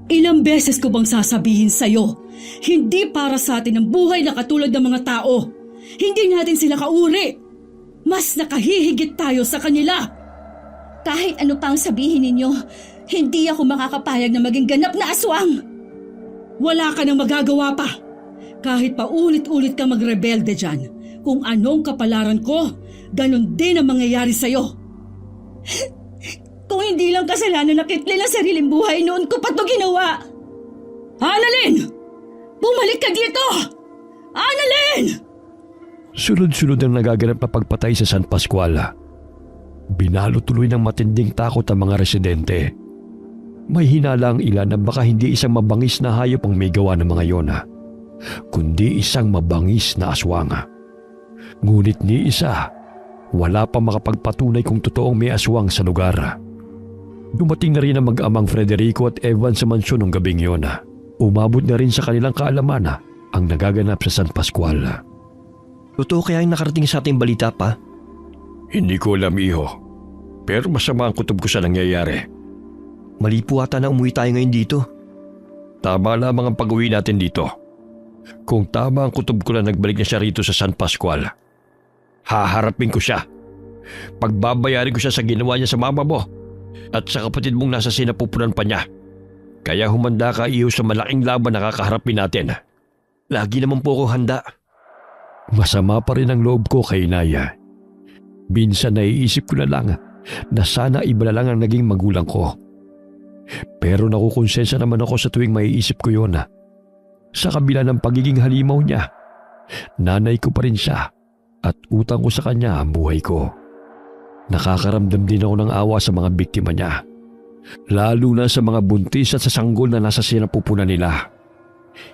Ilang beses ko bang sasabihin sa'yo, hindi para sa atin ang buhay na katulad ng mga tao. Hindi natin sila kauri. Mas nakahihigit tayo sa kanila. Kahit ano pang sabihin ninyo, hindi ako makakapayag na maging ganap na aswang. Wala ka nang magagawa pa. Kahit pa ulit-ulit ka magrebelde dyan, kung anong kapalaran ko, ganun din ang mangyayari sa'yo. Kung hindi lang kasalanan na Kitlin ang sariling buhay, noon ko pa to ginawa. Annalyn! Bumalik ka dito! Annalyn! Sunod-sunod ang nagaganap na pagpatay sa San Pascual. Binalo tuloy ng matinding takot ang mga residente. May hinala ang ilan na baka hindi isang mabangis na hayop ang may gawa ng mga yon. kundi isang mabangis na aswang. Ngunit ni isa, wala pa makapagpatunay kung totoong may aswang sa lugar. Dumating na rin ang mag-amang Frederico at Evan sa mansyon ng gabing yon. Umabot na rin sa kanilang kaalaman ang nagaganap sa San Pascual. Totoo kaya yung nakarating sa ating balita pa? Hindi ko alam, iho. Pero masama ang kutob ko sa nangyayari. Mali po ata na umuwi tayo ngayon dito. Tama lamang ang pag-uwi natin dito. Kung tama ang kutob ko na nagbalik na siya rito sa San Pascual, haharapin ko siya. Pagbabayarin ko siya sa ginawa niya sa mama mo at sa kapatid mong nasa sinapupunan pa niya. Kaya humanda ka, iho, sa malaking laban na kakaharapin natin. Lagi naman po ako handa. Masama pa rin ang loob ko kay Inaya. Minsan naiisip ko na lang na sana iba na lang ang naging magulang ko. Pero nakukonsensya naman ako sa tuwing maiisip ko yun. Sa kabila ng pagiging halimaw niya, nanay ko pa rin siya at utang ko sa kanya ang buhay ko. Nakakaramdam din ako ng awa sa mga biktima niya. Lalo na sa mga buntis at sa sanggol na nasa sinapupunan nila.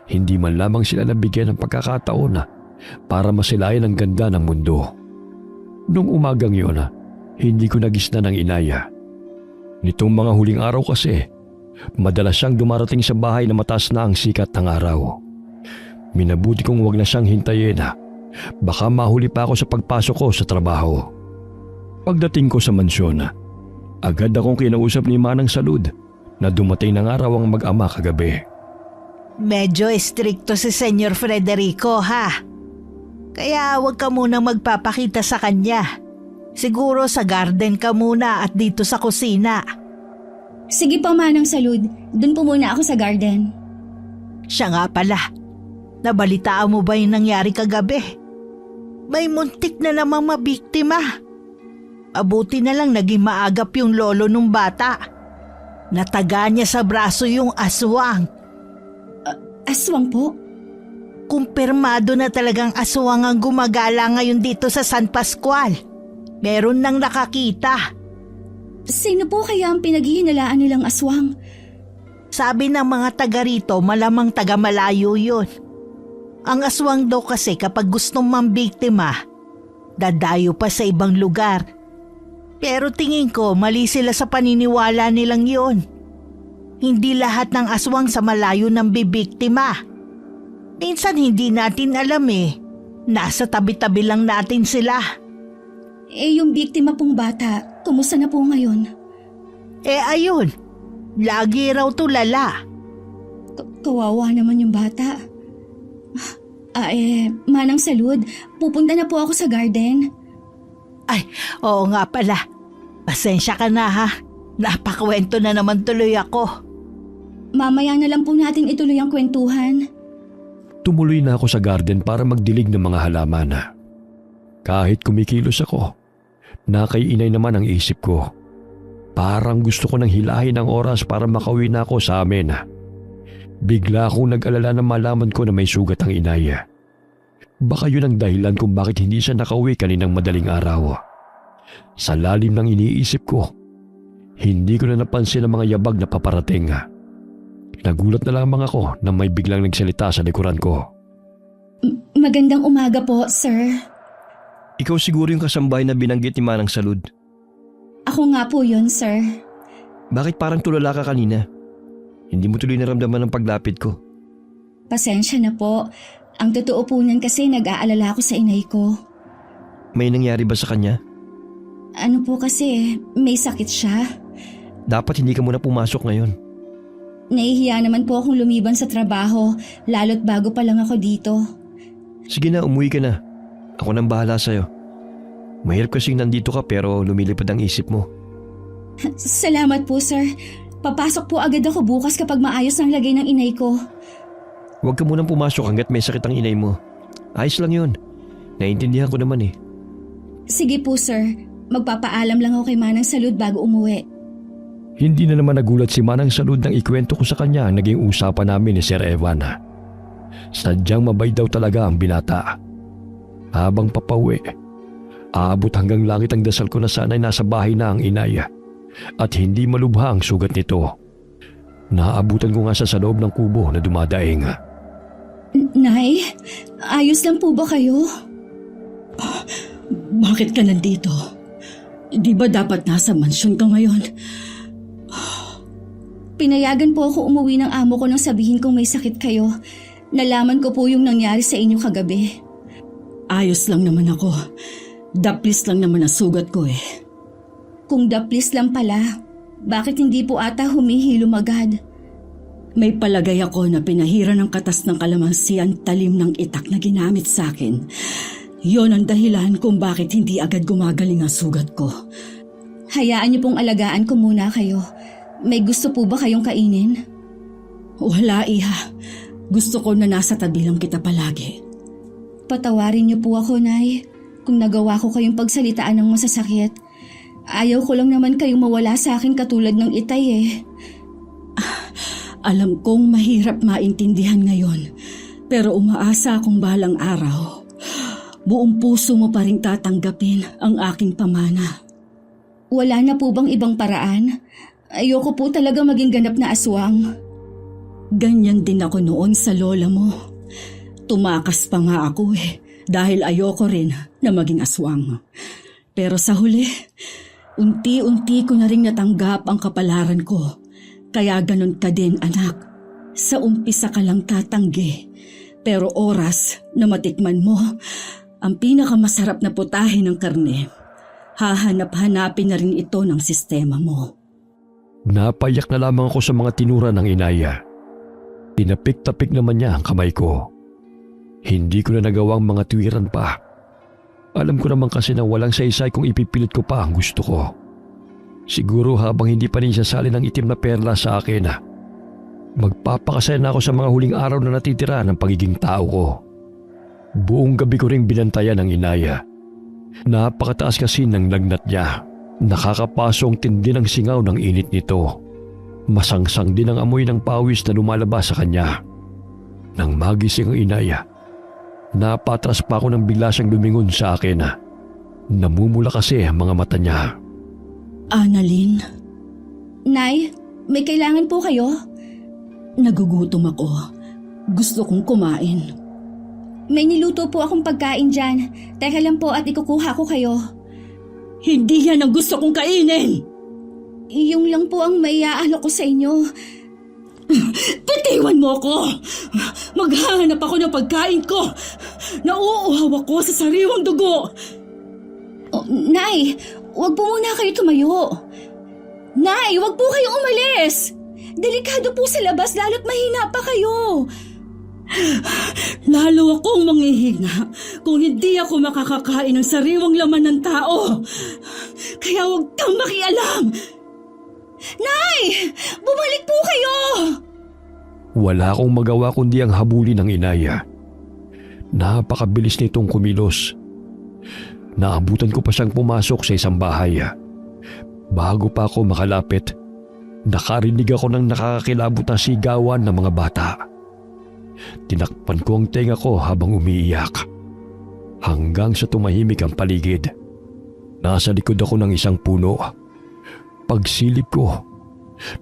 Hindi man lamang sila nabigyan ng pagkakataon para masilayan ang ganda ng mundo. Nung umagang yun, hindi ko nagisna ng Inaya. Nitong mga huling araw kasi, madalas siyang dumarating sa bahay na mataas na ang sikat ng araw. Minabuti kong wag na siyang hintayin. Baka mahuli pa ako sa pagpasok ko sa trabaho. Pagdating ko sa mansyon, agad akong kinausap ni Manang Salud na dumating ng araw ang mag-ama kagabi. Medyo estrikto si Senyor Frederico, ha? Kaya huwag ka munang magpapakita sa kanya. Siguro sa garden ka muna at dito sa kusina. Sige po, Manang Salud. Doon po muna ako sa garden. Siya nga pala. Nabalitaan mo ba yung nangyari kagabi? May muntik na namang mabiktima. Mabuti na lang naging maagap yung lolo nung bata. Nataga niya sa braso yung aswang. Aswang po? Kumpirmado na talagang aswang ang gumagala ngayon dito sa San Pascual. Meron nang nakakita. Sino po kaya ang pinaghihinalaan nilang aswang? Sabi ng mga taga rito, malamang taga malayo yun. Ang aswang daw kasi kapag gustong mambiktima, dadayo pa sa ibang lugar. Pero tingin ko mali sila sa paniniwala nilang yun. Hindi lahat ng aswang sa malayo ng bibiktima. Minsan hindi natin alam Nasa tabi-tabi lang natin sila. Yung biktima pong bata, kumusta na po ngayon? Ayun. Lagi raw tulala. Kawawa naman yung bata. Manang Salud, pupunta na po ako sa garden. Ay, oo nga pala. Pasensya ka na, ha. Napakwento na naman tuloy ako. Mamaya na lang po natin ituloy ang kwentuhan. Tumuloy na ako sa garden para magdilig ng mga halaman. Kahit kumikilos ako, nakaiinay naman ang isip ko. Parang gusto ko nang hilahin ang oras para makauwi na ako sa amin. Bigla akong nag-alala na malaman ko na may sugat ang inay. Baka yun ang dahilan kung bakit hindi siya nakauwi kaninang madaling araw. Sa lalim ng iniisip ko, hindi ko na napansin ang mga yabag na paparating. Nagulat na lamang ako nang may biglang nagsalita sa likuran ko. Magandang umaga po, sir. Ikaw siguro yung kasambahay na binanggit ni Manang Salud. Ako nga po yun, sir. Bakit parang tulala ka kanina? Hindi mo tuloy naramdaman ang paglapit ko. Pasensya na po. Ang totoo po niyan kasi nag-aalala ako sa inay ko. May nangyari ba sa kanya? Ano po kasi, may sakit siya. Dapat hindi ka muna pumasok ngayon. Nahihiya naman po akong lumiban sa trabaho, lalo't bago pa lang ako dito. Sige na, umuwi ka na. Ako nang bahala sa'yo. Mahirap kasing nandito ka pero lumilipad ang isip mo. Salamat po, sir. Papasok po agad ako bukas kapag maayos ang lagay ng inay ko. Huwag ka munang pumasok hanggat may sakit ang inay mo. Ayos lang yun. Naiintindihan ko naman Sige po, sir. Magpapaalam lang ako kay Manang Salud bago umuwi. Hindi na naman nagulat si Manang Salud nang ikwento ko sa kanya ang naging usapan namin ni Sir Evan. Sadyang mabay daw talaga ang binata. Habang papauwi, aabot hanggang langit ang dasal ko na sana'y nasa bahay na ang inay at hindi malubha ang sugat nito. Naabutan ko nga sa loob ng kubo na dumadaing. Nay, ayos lang po ba kayo? Bakit ka nandito? Di ba dapat nasa mansyon ka ngayon? Pinayagan po ako umuwi ng amo ko nang sabihin kong may sakit kayo. Nalaman ko po yung nangyari sa inyo kagabi. Ayos lang naman ako. Daplis lang naman ang sugat ko eh. Kung daplis lang pala, bakit hindi po ata humihilom agad? May palagay ako na pinahira ng katas ng kalamansi ang talim ng itak na ginamit sa akin. Yon ang dahilan kung bakit hindi agad gumagaling ang sugat ko. Hayaan niyo pong alagaan ko muna kayo. May gusto po ba kayong kainin? Wala, Iha. Gusto ko na nasa tabi lang kita palagi. Patawarin niyo po ako, Nay, kung nagawa ko kayong pagsalitaan ng masasakit. Ayaw ko lang naman kayong mawala sa akin katulad ng itay eh. Alam kong mahirap maintindihan ngayon, pero umaasa akong balang araw. Buong puso mo pa rin tatanggapin ang aking pamana. Wala na po bang ibang paraan? Ayoko po talaga maging ganap na aswang. Ganyan din ako noon sa lola mo. Tumakas pa nga ako dahil ayoko rin na maging aswang. Pero sa huli, unti-unti ko na rin natanggap ang kapalaran ko. Kaya ganun ka din, anak. Sa umpisa ka lang tatanggi. Pero oras na matikman mo ang pinakamasarap na putahe ng karne, hahanap-hanapin na rin ito ng sistema mo. Napayak na lamang ako sa mga tinura ng inaya. Tinapik-tapik naman niya ang kamay ko. Hindi ko na nagawang mga tuwiran pa. Alam ko naman kasi na walang saysay kung ipipilit ko pa ang gusto ko. Siguro habang hindi pa rin sasali ng itim na perla sa akin, magpapakasaya na ako sa mga huling araw na natitira ng pagiging tao ko. Buong gabi ko ring binantayan ng inaya. Napakataas kasi ng lagnat niya. Nakakapasong tindi ng singaw ng init nito. Masangsang din ang amoy ng pawis na lumalabas sa kanya. Nang magising ang inaya, napatras pa ako nang bigla siyang lumingon sa akin. Namumula kasi ang mga mata niya. Annalyn, Nay, may kailangan po kayo? nagugutom ako. Gusto kong kumain. May niluto po akong pagkain dyan. Teka lang po at ikukuha ko kayo. Hindi yan ang gusto kong kainin! Yung lang po ang maiaalok ko sa inyo. Bitiwan mo ako! Maghahanap ako ng pagkain ko! Nauuhaw ako sa sariwang dugo! Oh, Nay, wag po muna kayo tumayo. Nay, wag po kayong umalis. Delikado po sa labas lalo't mahina pa kayo. Lalo akong manghihina kung hindi ako makakakain ng sariwang laman ng tao. Kaya huwag kang makialam! Nay! Bumalik po kayo! Wala akong magawa kundi ang habulin ng inaya. Napakabilis nitong kumilos. Naabutan ko pa siyang pumasok sa isang bahay. Bago pa ako makalapit, nakarinig ako ng nakakakilabot na sigawan ng mga bata. Tinakpan ko ang tenga ko habang umiiyak. Hanggang sa tumahimik ang paligid. Nasa likod ako ng isang puno. Pagsilip ko,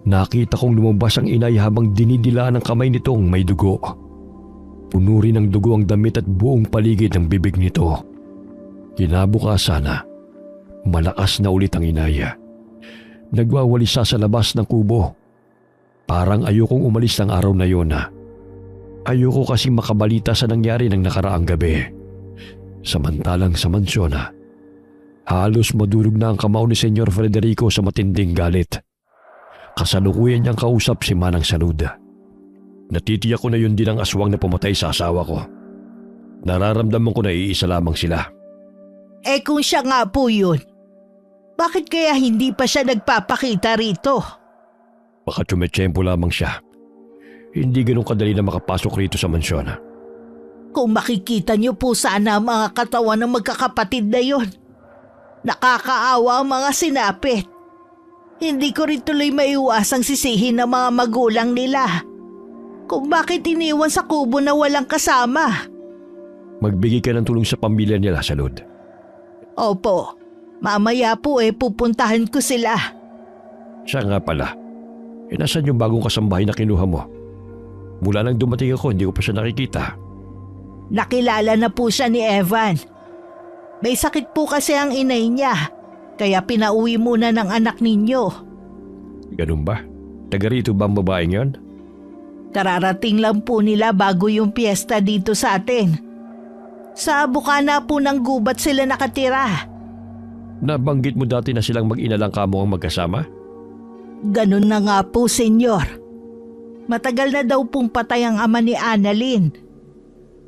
nakita kong lumabas ang inay habang dinidila ng kamay nitong may dugo. Puno rin ng dugo ang damit at buong paligid ng bibig nito. Kinabukasan, malakas na ulit ang inay. Nagwawalisa sa labas ng kubo. Parang ayokong umalis ng araw na yon. Ayoko kasi makabalita sa nangyari ng nakaraang gabi. Samantalang sa mansyon, halos madurog na ang kamao ni Senyor Federico sa matinding galit. Kasalukuyan niyang kausap si Manang Salud. Natitiyak ko na yun din ang aswang na pumatay sa asawa ko. Nararamdaman ko na iisa lamang sila. Eh kung siya nga po yun, bakit kaya hindi pa siya nagpapakita rito? Baka tumetsyempo lamang siya. Hindi ganun kadali na makapasok rito sa mansyon. Kung makikita niyo po sana ang mga katawan ng magkakapatid na yon. Nakakaawa ang mga sinapit. Hindi ko rin tuloy maiwasang sisihin ng mga magulang nila. Kung bakit iniwan sa kubo na walang kasama. Magbigay ka ng tulong sa pamilya nila, Salud. Opo, mamaya po pupuntahan ko sila. Siya nga pala. Nasaan yung bagong kasambahay na kinuha mo? Mula nang dumating ako, hindi ko pa siya nakikita. Nakilala na po siya ni Evan. May sakit po kasi ang inay niya, kaya pinauwi muna ng anak ninyo. Ganun ba? Taga rito ba ang babaeng yon? Kararating lang po nila bago yung piyesta dito sa atin. Sa bukana po ng gubat sila nakatira. Nabanggit mo dati na silang mag-ina lang kamo ang magkasama? Ganun na nga po, senyor. Matagal na daw pong patay ang ama ni Annalyn.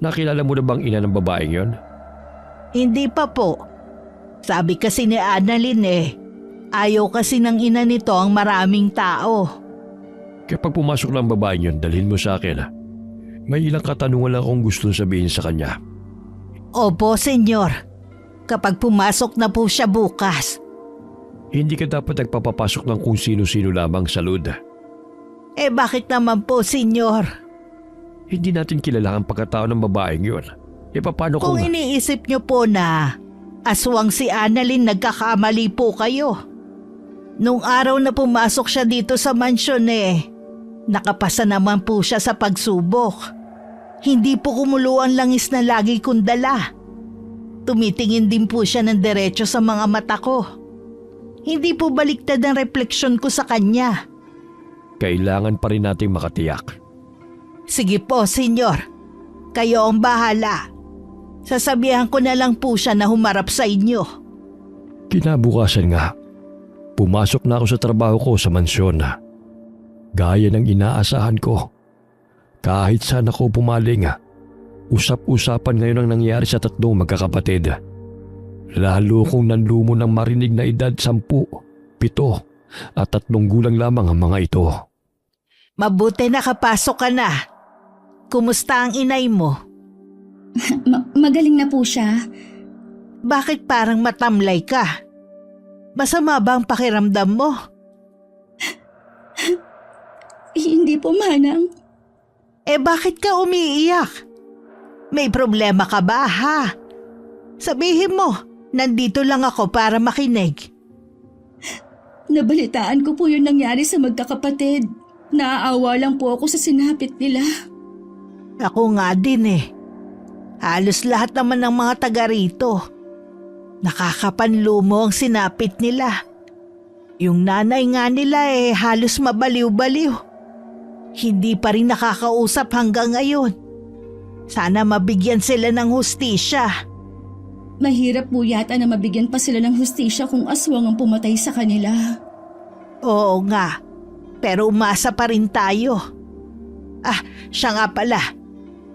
Nakilala mo na bang ina ng babaeng yon? Hindi pa po. Sabi kasi ni Annalyn ayaw kasi ng ina nito ang maraming tao. Kapag pumasok ng babaeng yon, dalhin mo sa akin. May ilang katanungan lang akong gustong sabihin sa kanya. Opo, senyor. Kapag pumasok na po siya bukas. Hindi ka dapat nagpapapasok ng kung sino-sino lamang sa loob. Bakit naman po, senyor? Hindi natin kilala ang pagkatao ng babaeng yon. Paano Kung iniisip niyo po na aswang si Annalyn, nagkakamali po kayo. Nung araw na pumasok siya dito sa mansyon nakapasa naman po siya sa pagsubok. Hindi po kumuluan langis na lagi kong dala. Tumitingin din po siya ng diretso sa mga mata ko. Hindi po baliktad ang refleksyon ko sa kanya. Kailangan pa rin nating makatiyak. Sige po, senyor. Kayo ang bahala. Sasabihan ko na lang po siya na humarap sa inyo. Kinabukasan nga, pumasok na ako sa trabaho ko sa mansyon. Gaya ng inaasahan ko. Kahit saan ako pumaling, usap-usapan ngayon ang nangyari sa tatlong magkakapatid. Lalo kong nanlumo ng marinig na edad 10, 7 at 3 gulang lamang ang mga ito. Mabuti nakapasok ka na. Kumusta ang inay mo? Magaling na po siya. Bakit parang matamlay ka? Masama ba ang pakiramdam mo? Hindi po, Manang. Bakit ka umiiyak? May problema ka ba, ha? Sabihin mo, nandito lang ako para makinig. Nabalitaan ko po yung nangyari sa magkakapatid. Naaawa lang po ako sa sinapit nila. Ako nga din Halos lahat naman ng mga taga rito. Nakakapanlumo ang sinapit nila. Yung nanay nga nila halos mabaliw-baliw. Hindi pa rin nakakausap hanggang ngayon. Sana mabigyan sila ng hustisya. Mahirap po yata na mabigyan pa sila ng hustisya kung aswang ang pumatay sa kanila. Oo nga, pero umasa pa rin tayo. Siya nga pala.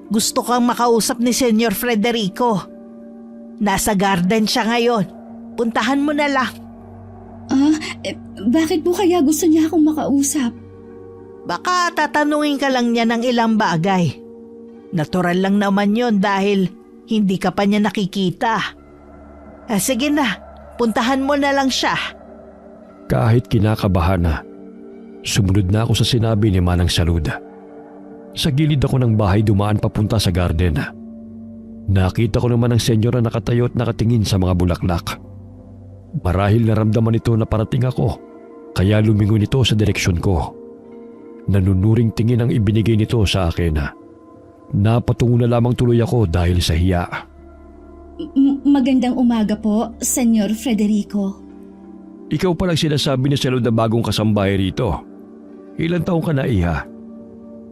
Gusto kang makausap ni Senyor Frederico. Nasa garden siya ngayon. Puntahan mo na lang. Bakit po kaya gusto niya akong makausap? Baka tatanungin ka lang niya ng ilang bagay. Natural lang naman yon dahil hindi ka pa niya nakikita. Sige na, puntahan mo na lang siya. Kahit kinakabahan sumunod na ako sa sinabi ni Manang Salud. Sa gilid ako ng bahay dumaan papunta sa garden. Nakita ko naman ang senyor na nakatayo at nakatingin sa mga bulaklak. Marahil naramdaman ito na parating ako, kaya lumingon ito sa direksyon ko. Nanunuring tingin ang ibinigay nito sa akin. Napatungo na lamang tuloy ako dahil sa hiya. Magandang umaga po, Senyor Frederico. Ikaw palang sinasabi ni Salud na bagong kasambahay rito. Ilan taong ka na, iha?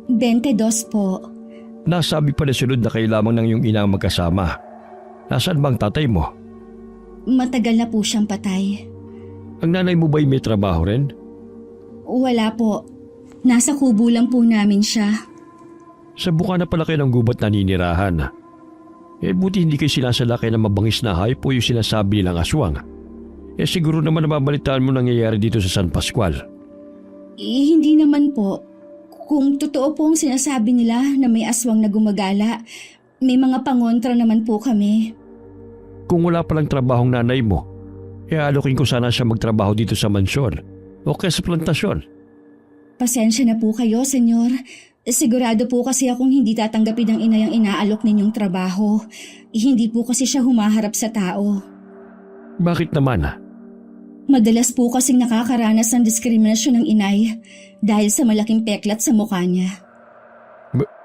22 po. Nasabi pa ni Salud na kayo lamang ng iyong ina ang magkasama. Nasaan bang tatay mo? Matagal na po siyang patay. Ang nanay mo ba'y may trabaho rin? Wala po. Nasa kubo lang po namin siya. Sa bukana pala kayo ng gubat naninirahan. Buti hindi kayo sinasalakay ng mabangis na hayop o yung sinasabi nilang aswang. Siguro naman nababalitaan mo nangyayari dito sa San Pascual. Hindi naman po. Kung totoo po ang sinasabi nila na may aswang na gumagala, may mga pangontra naman po kami. Kung wala palang trabahong nanay mo, alokin ko sana siya magtrabaho dito sa mansyon o kaya sa plantasyon. Pasensya na po kayo, senyor. Sigurado po kasi akong hindi tatanggapin ng ina yung inaalok ninyong trabaho. Hindi po kasi siya humaharap sa tao. Bakit naman? Madalas po kasing nakakaranas ng diskriminasyon ng inay dahil sa malaking peklat sa mukha niya.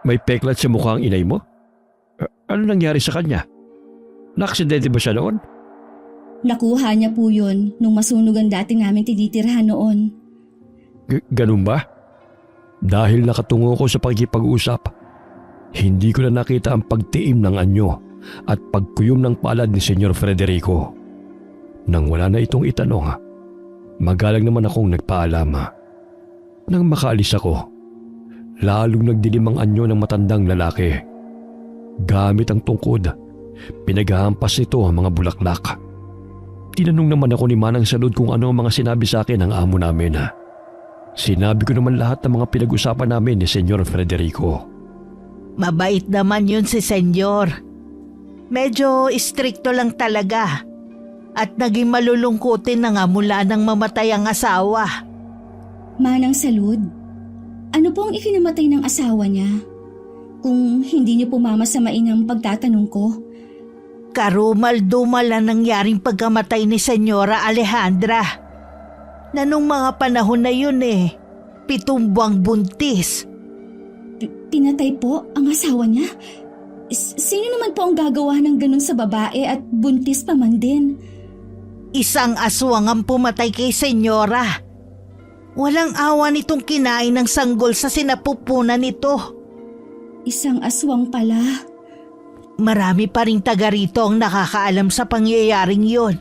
May peklat sa mukha ang inay mo? Ano nangyari sa kanya? Naksidente ba siya noon? Nakuha niya po yun nung masunog ang dati namin tinitirhan noon. Ganun ba? Dahil nakatungo ko sa pagkipag-usap, hindi ko na nakita ang pagtiim ng anyo at pagkuyom ng palad ni Senyor Frederico. Nang wala na itong itanong, magalang naman akong nagpaalam. Nang makaalis ako, lalong nagdilim ang anyo ng matandang lalaki. Gamit ang tungkod, pinaghahampas nito ang mga bulaklak. Tinanong naman ako ni Manang Salud kung ano ang mga sinabi sa akin ng amo namin. Sinabi ko naman lahat ng mga pinag-usapan namin ni Senyor Frederico. Mabait naman yun si Senyor. Medyo istrikto lang talaga. At naging malulungkutin na nga mula nang mamatay ang asawa. Manang Salud, ano po ang ikinamatay ng asawa niya? Kung hindi niyo po mamasamain ang pagtatanong ko. Karumal-dumal ang nangyaring pagkamatay ni Senyora Alejandra. Na nung mga panahon na yun 7 buwang buntis. Pinatay po ang asawa niya? Sino naman po ang gagawa ng ganun sa babae at buntis pa man din? Isang aswang ang pumatay kay Senyora. Walang awa nitong kinain ng sanggol sa sinapupunan nito. Isang aswang pala. Marami pa ring taga rito ang nakakaalam sa pangyayaring yon.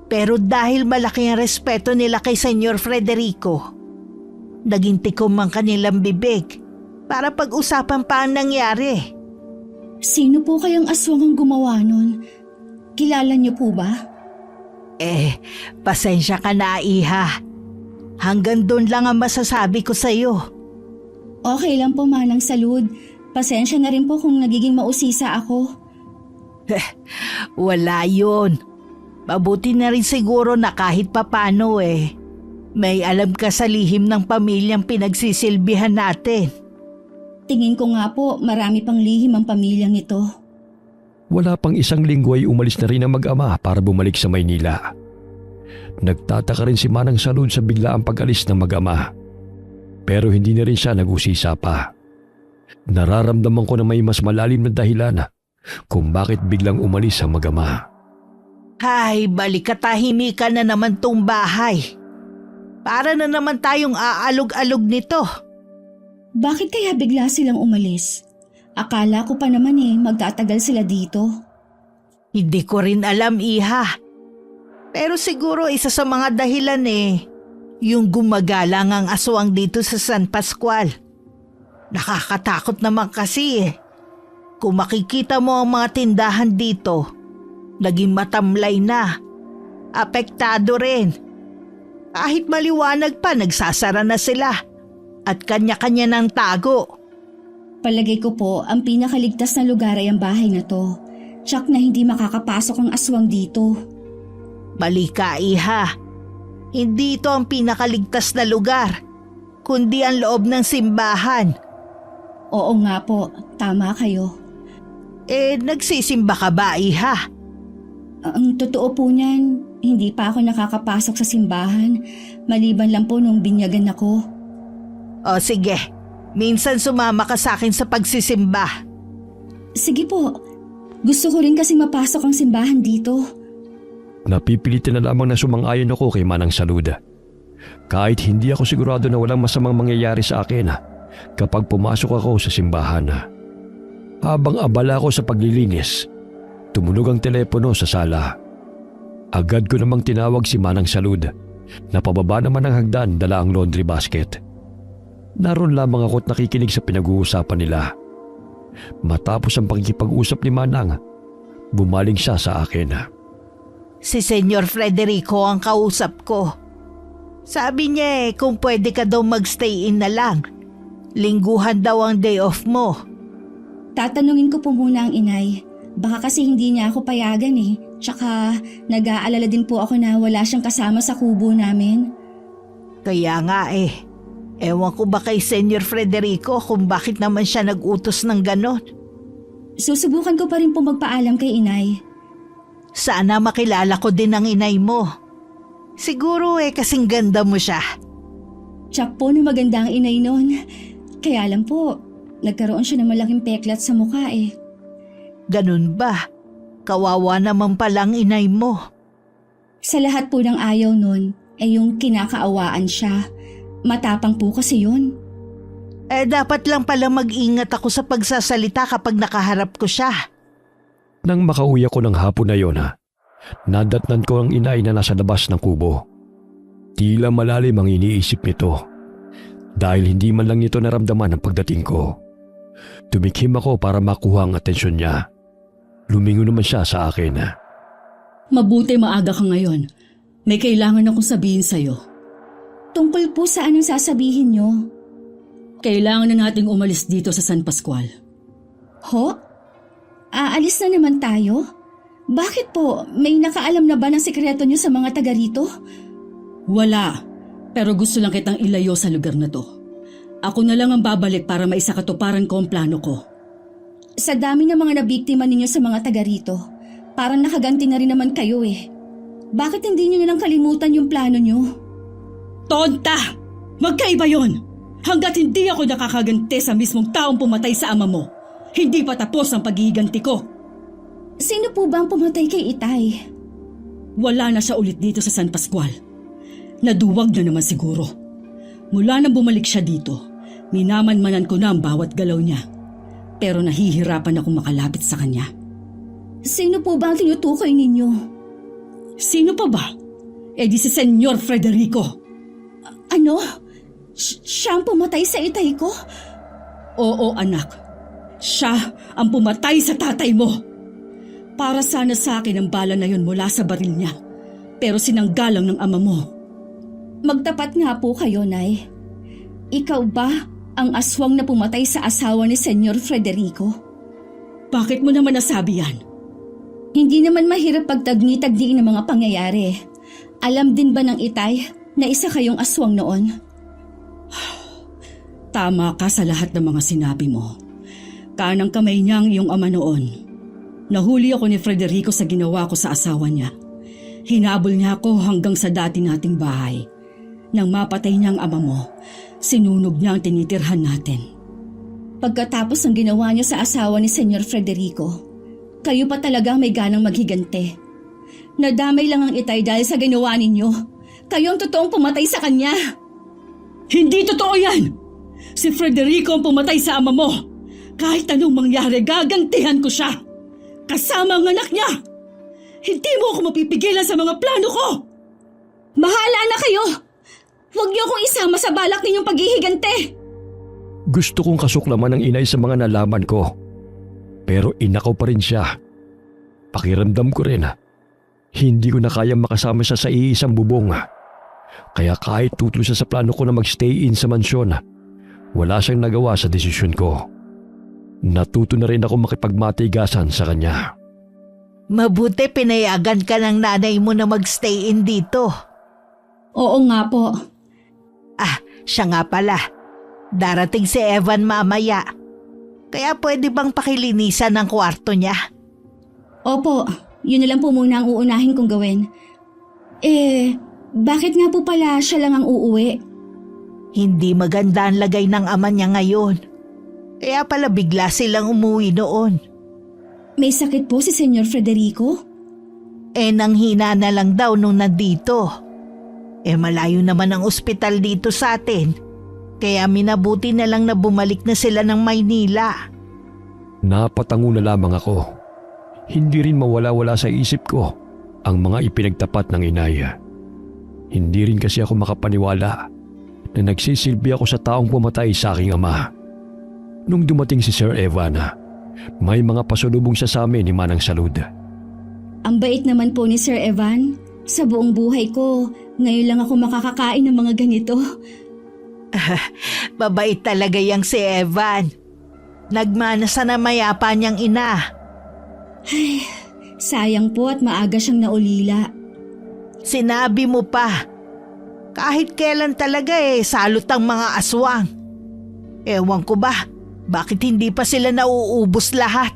Pero dahil malaki ang respeto nila kay Senyor Frederico, naging tikom ang kanilang bibig para pag-usapan pa ang nangyari. Sino po kayang aswang ang gumawa nun? Kilala niyo po ba? Pasensya ka na, Iha. Hanggang doon lang ang masasabi ko sa'yo. Okay lang po, Manang Salud. Pasensya na rin po kung nagiging mausisa ako. Wala yun. Mabuti na rin siguro na kahit papano may alam ka sa lihim ng pamilyang pinagsisilbihan natin. Tingin ko nga po marami pang lihim ang pamilyang ito. Wala pang isang linggo ay umalis na rin ang mag-ama para bumalik sa Maynila. Nagtataka rin si Manang Salud sa biglaang pag-alis ng mag-ama. Pero hindi na rin siya nag-usisa pa. Nararamdaman ko na may mas malalim na dahilan kung bakit biglang umalis ang mag-ama. Ay, balik katahimikan na naman tong bahay. Para na naman tayong aalog-alog nito. Bakit kaya bigla silang umalis? Akala ko pa naman magtatagal sila dito. Hindi ko rin alam, Iha. Pero siguro isa sa mga dahilan yung gumagalang ang aswang dito sa San Pascual. Nakakatakot naman kasi Kung makikita mo ang mga tindahan dito, naging matamlay na. Apektado rin. Kahit maliwanag pa, nagsasara na sila. At kanya-kanya ng tago. Palagay ko po, ang pinakaligtas na lugar ay ang bahay na to. Tsak na hindi makakapasok ang aswang dito. Mali ka, Iha. Hindi ito ang pinakaligtas na lugar, kundi ang loob ng simbahan. Oo nga po, tama kayo. Nagsisimba ka ba, Iha? Ang totoo po niyan, hindi pa ako nakakapasok sa simbahan, maliban lang po nung binyagan ako. O sige, minsan sumama ka sa akin sa pagsisimba. Sige po, gusto ko rin kasi mapasok ang simbahan dito. Napipilitan na lamang na sumang-ayon ako kay Manang Salud. Kahit hindi ako sigurado na walang masamang mangyayari sa akin kapag pumasok ako sa simbahan. Habang abala ako sa paglilinis, tumunog ang telepono sa sala. Agad ko namang tinawag si Manang Salud na pababa naman ng hagdan dala ang laundry basket. Naroon lamang ako at nakikinig sa pinag-uusapan nila. Matapos ang pakikipag-usap ni Manang, bumaling siya sa akin. Si Senyor Frederico ang kausap ko. Sabi niya kung pwede ka daw magstay in na lang. Lingguhan daw ang day off mo. Tatanungin ko po muna ang inay. Baka kasi hindi niya ako payagan Tsaka nag-aalala din po ako na wala siyang kasama sa kubo namin. Kaya nga ewan ko ba kay Senyor Frederico kung bakit naman siya nag-utos ng ganon. Susubukan ko pa rin po magpaalam kay inay. Sana makilala ko din ang inay mo. Siguro kasing ganda mo siya. Tsak po na maganda ang inay noon. Kaya lang po, Nagkaroon siya ng malaking peklat sa mukha eh. Ganun ba? Kawawa naman palang inay mo. Sa lahat po ng ayaw nun, ay yung kinakaawaan siya. Matapang po kasi yun. Dapat lang pala mag-ingat ako sa pagsasalita kapag nakaharap ko siya. Nang makauwi ako ng hapon na yon, nadatnan ko ang inay na nasa labas ng kubo. Tila malalim ang iniisip nito. Dahil hindi man lang nito naramdaman ang pagdating ko. Tumikhim ako para makuha ang atensyon niya. Lumingon naman siya sa akin. Mabuti maaga ka ngayon. May kailangan akong sabihin sa'yo. Tungkol po sa anong sasabihin nyo? Kailangan na nating umalis dito sa San Pascual. Ho? Aalis na naman tayo? Bakit po? May nakaalam na ba ng sekreto nyo sa mga taga rito? Wala, pero gusto lang kitang ilayo sa lugar na to. Ako na lang ang babalik para maisakatuparan ko ang plano ko. Sa dami ng mga nabiktima ninyo sa mga taga rito, parang nakaganti na rin naman kayo eh. Bakit hindi nyo nalang kalimutan yung plano nyo? Tonta! Magkaiba yon! Hanggat hindi ako nakakaganti sa mismong taong pumatay sa ama mo, hindi pa tapos ang paghihiganti ko. Sino po ba ang pumatay kay Itay? Wala na siya ulit dito sa San Pascual. Naduwag na naman siguro. Mula nang bumalik siya dito, minamanmanan ko na ang bawat galaw niya. Pero nahihirapan akong makalapit sa kanya. Sino po ba ang tinutukoy ninyo? Sino pa ba? Di si Senyor Frederico. Ano? Siya ang pumatay sa Itay ko? Oo, anak. Siya ang pumatay sa tatay mo. Para sana sa akin ang bala na yun mula sa baril niya. Pero sinanggalang ng ama mo. Magtapat nga po kayo, Nay. Ikaw ba ang aswang na pumatay sa asawa ni Senyor Frederico? Bakit mo naman nasabi yan? Hindi naman mahirap pagtagni-tagdiin ng mga pangyayari. Alam din ba ng Itay na isa kayong aswang noon? Tama ka sa lahat ng mga sinabi mo. Kanang kamay niyang iyong ama noon. Nahuli ako ni Frederico sa ginawa ko sa asawa niya. Hinabol niya ako hanggang sa dati nating bahay. Nang mapatay niya ang ama mo, sinunog niya ang tinitirhan natin. Pagkatapos ng ginawa niyo sa asawa ni Senyor Frederico, kayo pa talagang may ganang maghigante. Nadamay lang ang Itay dahil sa ginawa ninyo. Kayo ang totoong pumatay sa kanya. Hindi totoo yan! Si Frederico ang pumatay sa ama mo. Kahit anong mangyari, gagantihan ko siya. Kasama ang anak niya. Hindi mo ako mapipigilan sa mga plano ko. Bahala na kayo! Huwag niyo akong isama sa balak ninyong paghihigante. Gusto kong kasuklaman ng inay sa mga nalaman ko. Pero inakaw pa rin siya. Pakiramdam ko rin. Hindi ko na kayang makasama siya sa iisang bubong. Kaya kahit tutlo siya sa plano ko na magstay in sa mansyon, wala siyang nagawa sa desisyon ko. Natuto na rin ako makipagmatigasan sa kanya. Mabuti pinayagan ka ng nanay mo na magstay in dito. Oo nga po. Siya nga pala. Darating si Evan mamaya. Kaya pwede bang pakilinisan ng kwarto niya? Opo, yun na lang po muna ang uunahin kong gawin. Bakit nga po pala siya lang ang uuwi? Hindi maganda ang lagay ng ama niya ngayon. Kaya pala bigla silang umuwi noon. May sakit po si Senyor Frederico? Nanghina na lang daw nung nandito. Malayo naman ang ospital dito sa atin. Kaya minabuti na lang na bumalik na sila ng Maynila. Napatango na lamang ako. Hindi rin mawala-wala sa isip ko ang mga ipinagtapat ng inay. Hindi rin kasi ako makapaniwala na nagsisilbi ako sa taong pumatay sa aking ama. Nung dumating si Sir Evan, may mga pasulubong siya sa amin ni Manang Salud. Ang bait naman po ni Sir Evan. Sa buong buhay ko, ngayon lang ako makakakain ng mga ganito. Babait talaga yang si Evan. Nagmana sa namayapa niyang ina. Sayang po at maaga siyang naulila. Sinabi mo pa. Kahit kailan talaga salot ang mga aswang. Ewan ko ba, bakit hindi pa sila nauubos lahat?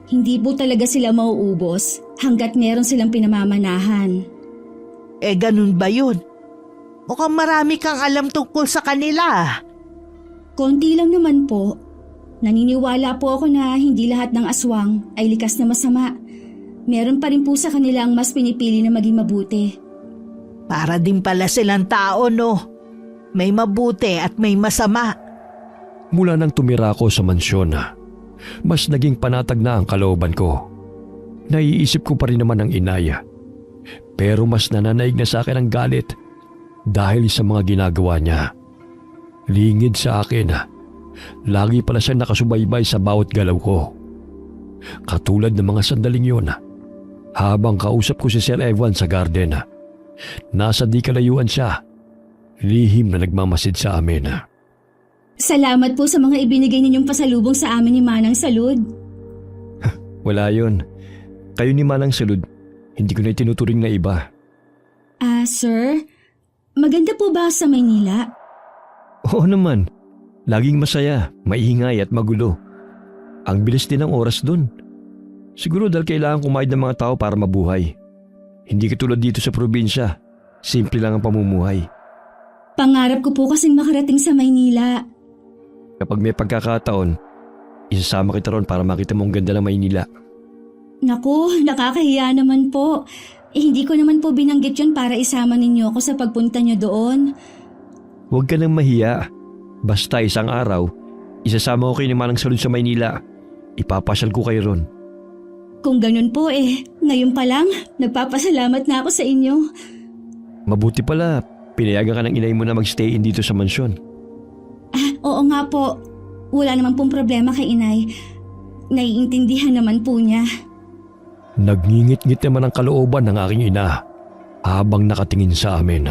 Hindi po talaga sila mauubos hanggat meron silang pinamamanahan. Ganun ba yun? Mukhang marami kang alam tungkol sa kanila. Konti lang naman po. Naniniwala po ako na hindi lahat ng aswang ay likas na masama. Meron pa rin po sa kanila ang mas pinipili na maging mabuti. Para din pala silang tao, no? May mabuti at may masama. Mula nang tumira ako sa mansyon, mas naging panatag na ang kalooban ko. Naiisip ko pa rin naman ang inaya. Pero mas nananaig na sa akin ang galit dahil sa mga ginagawa niya. Lingid sa akin, lagi pala siyang nakasubaybay sa bawat galaw ko. Katulad ng mga sandaling yun, habang kausap ko si Sir Evan sa garden, nasa di kalayuan siya, lihim na nagmamasid sa amin. Salamat po sa mga ibinigay ninyong pasalubong sa amin ni Manang Salud. Wala yun. Kayo ni Manang Salud, hindi ko na itinuturing na iba. Sir, maganda po ba sa Maynila? Oo naman. Laging masaya, maingay at magulo. Ang bilis din ng oras dun. Siguro dahil kailangan kumain ng mga tao para mabuhay. Hindi katulad dito sa probinsya. Simple lang ang pamumuhay. Pangarap ko po kasing makarating sa Maynila. Kapag may pagkakataon, isasama kita ron para makita mo ang ganda ng Maynila. Naku, nakakahiya naman po. Hindi ko naman po binanggit yun para isama ninyo ako sa pagpunta nyo doon. Huwag ka nang mahiya. Basta isang araw, isasama ko kayo ni Manang Salud sa Maynila. Ipapasyal ko kayo ron. Kung ganun po ngayon pa lang, nagpapasalamat na ako sa inyo. Mabuti pala, pinayagan ka ng inay mo na magstay in dito sa mansyon. Oo nga po. Wala naman pong problema kay inay. Naiintindihan naman po niya. Nagngingit-ngit naman ang kalooban ng aking ina habang nakatingin sa amin.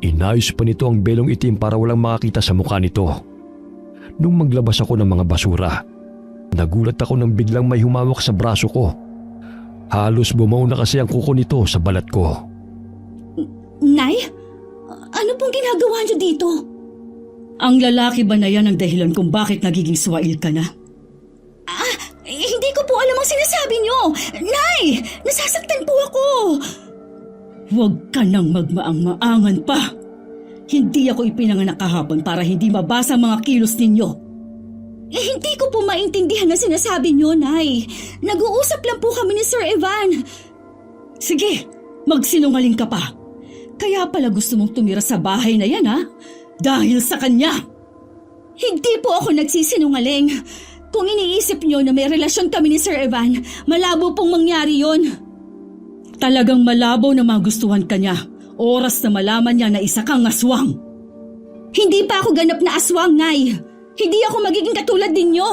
Inayos pa nito ang belong itim para walang makakita sa mukha nito. Nung maglabas ako ng mga basura, nagulat ako nang biglang may humawak sa braso ko. Halos bumaw na kasi ang kuko nito sa balat ko. Nay? Ano pong ginagawa niyo dito? Ang lalaki ba na yan ang dahilan kung bakit nagiging swail ka na? Hindi ko po alam ang sinasabi niyo. Nay! Nasasaktan po ako. Huwag ka nang magmaang-maangan pa. Hindi ako ipinanganak kahapon para hindi mabasa mga kilos ninyo. Hindi ko po maintindihan ang sinasabi niyo, Nay. Nag-uusap lang po kami ni Sir Evan. Sige, magsinungaling ka pa. Kaya pala gusto mong tumira sa bahay na yan, ha? Dahil sa kanya. Hindi po ako nagsisinungaling. Kung iniisip niyo na may relasyon kami ni Sir Evan, malabo pong mangyari yon. Talagang malabo na magustuhan ka niya. Oras na malaman niya na isa kang aswang. Hindi pa ako ganap na aswang, Nay. Hindi ako magiging katulad ninyo.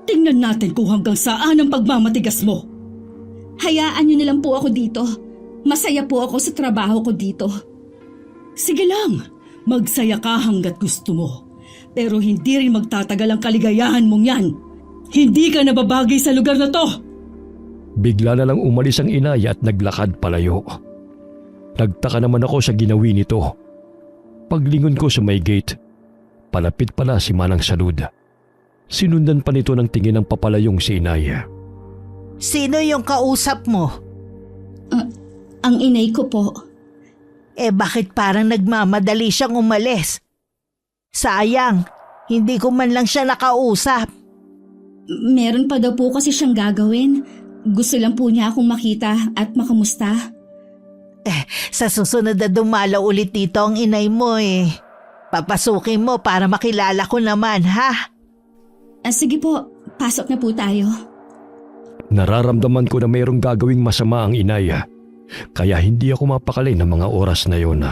Tingnan natin kung hanggang saan ang pagmamatigas mo. Hayaan niyo na lang po ako dito. Masaya po ako sa trabaho ko dito. Sige lang, magsaya ka hanggat gusto mo. Pero hindi rin magtatagal ang kaligayahan mong yan. Hindi ka nababagay sa lugar na to. Bigla na lang umalis ang inay at naglakad palayo. Nagtaka naman ako sa ginawi nito. Paglingon ko sa may gate, palapit pala si Manang Salud. Sinundan pa nito ng tingin ng papalayong si inay. Sino yung kausap mo? Ang inay ko po. Bakit parang nagmamadali siyang umalis? Sayang, hindi ko man lang siya nakausap. Meron pa daw po kasi siyang gagawin. Gusto lang po niya akong makita at makamusta. Sa susunod na dumalaw ulit dito ang inay mo Papasukin mo para makilala ko naman, ha? Sige po, pasok na po tayo. Nararamdaman ko na mayroong gagawing masama ang inay. Kaya hindi ako mapakali ng mga oras na yon.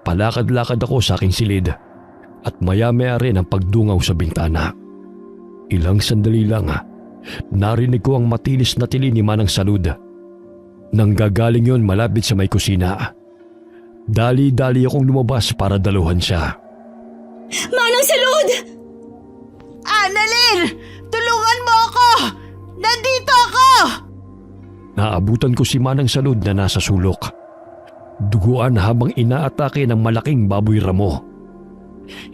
Palakad-lakad ako sa aking silid at maya-maya rin ang pagdungaw sa bintana. Ilang sandali lang, narinig ko ang matinis na tili ni Manang Salud. Nanggagaling yon malapit sa may kusina. Dali-dali akong lumabas para daluhan siya. Manang Salud! Annalyn! Tulungan mo ako! Nandito ako! Naabutan ko si Manang Salud na nasa sulok. Duguan habang inaatake ng malaking baboy ramo.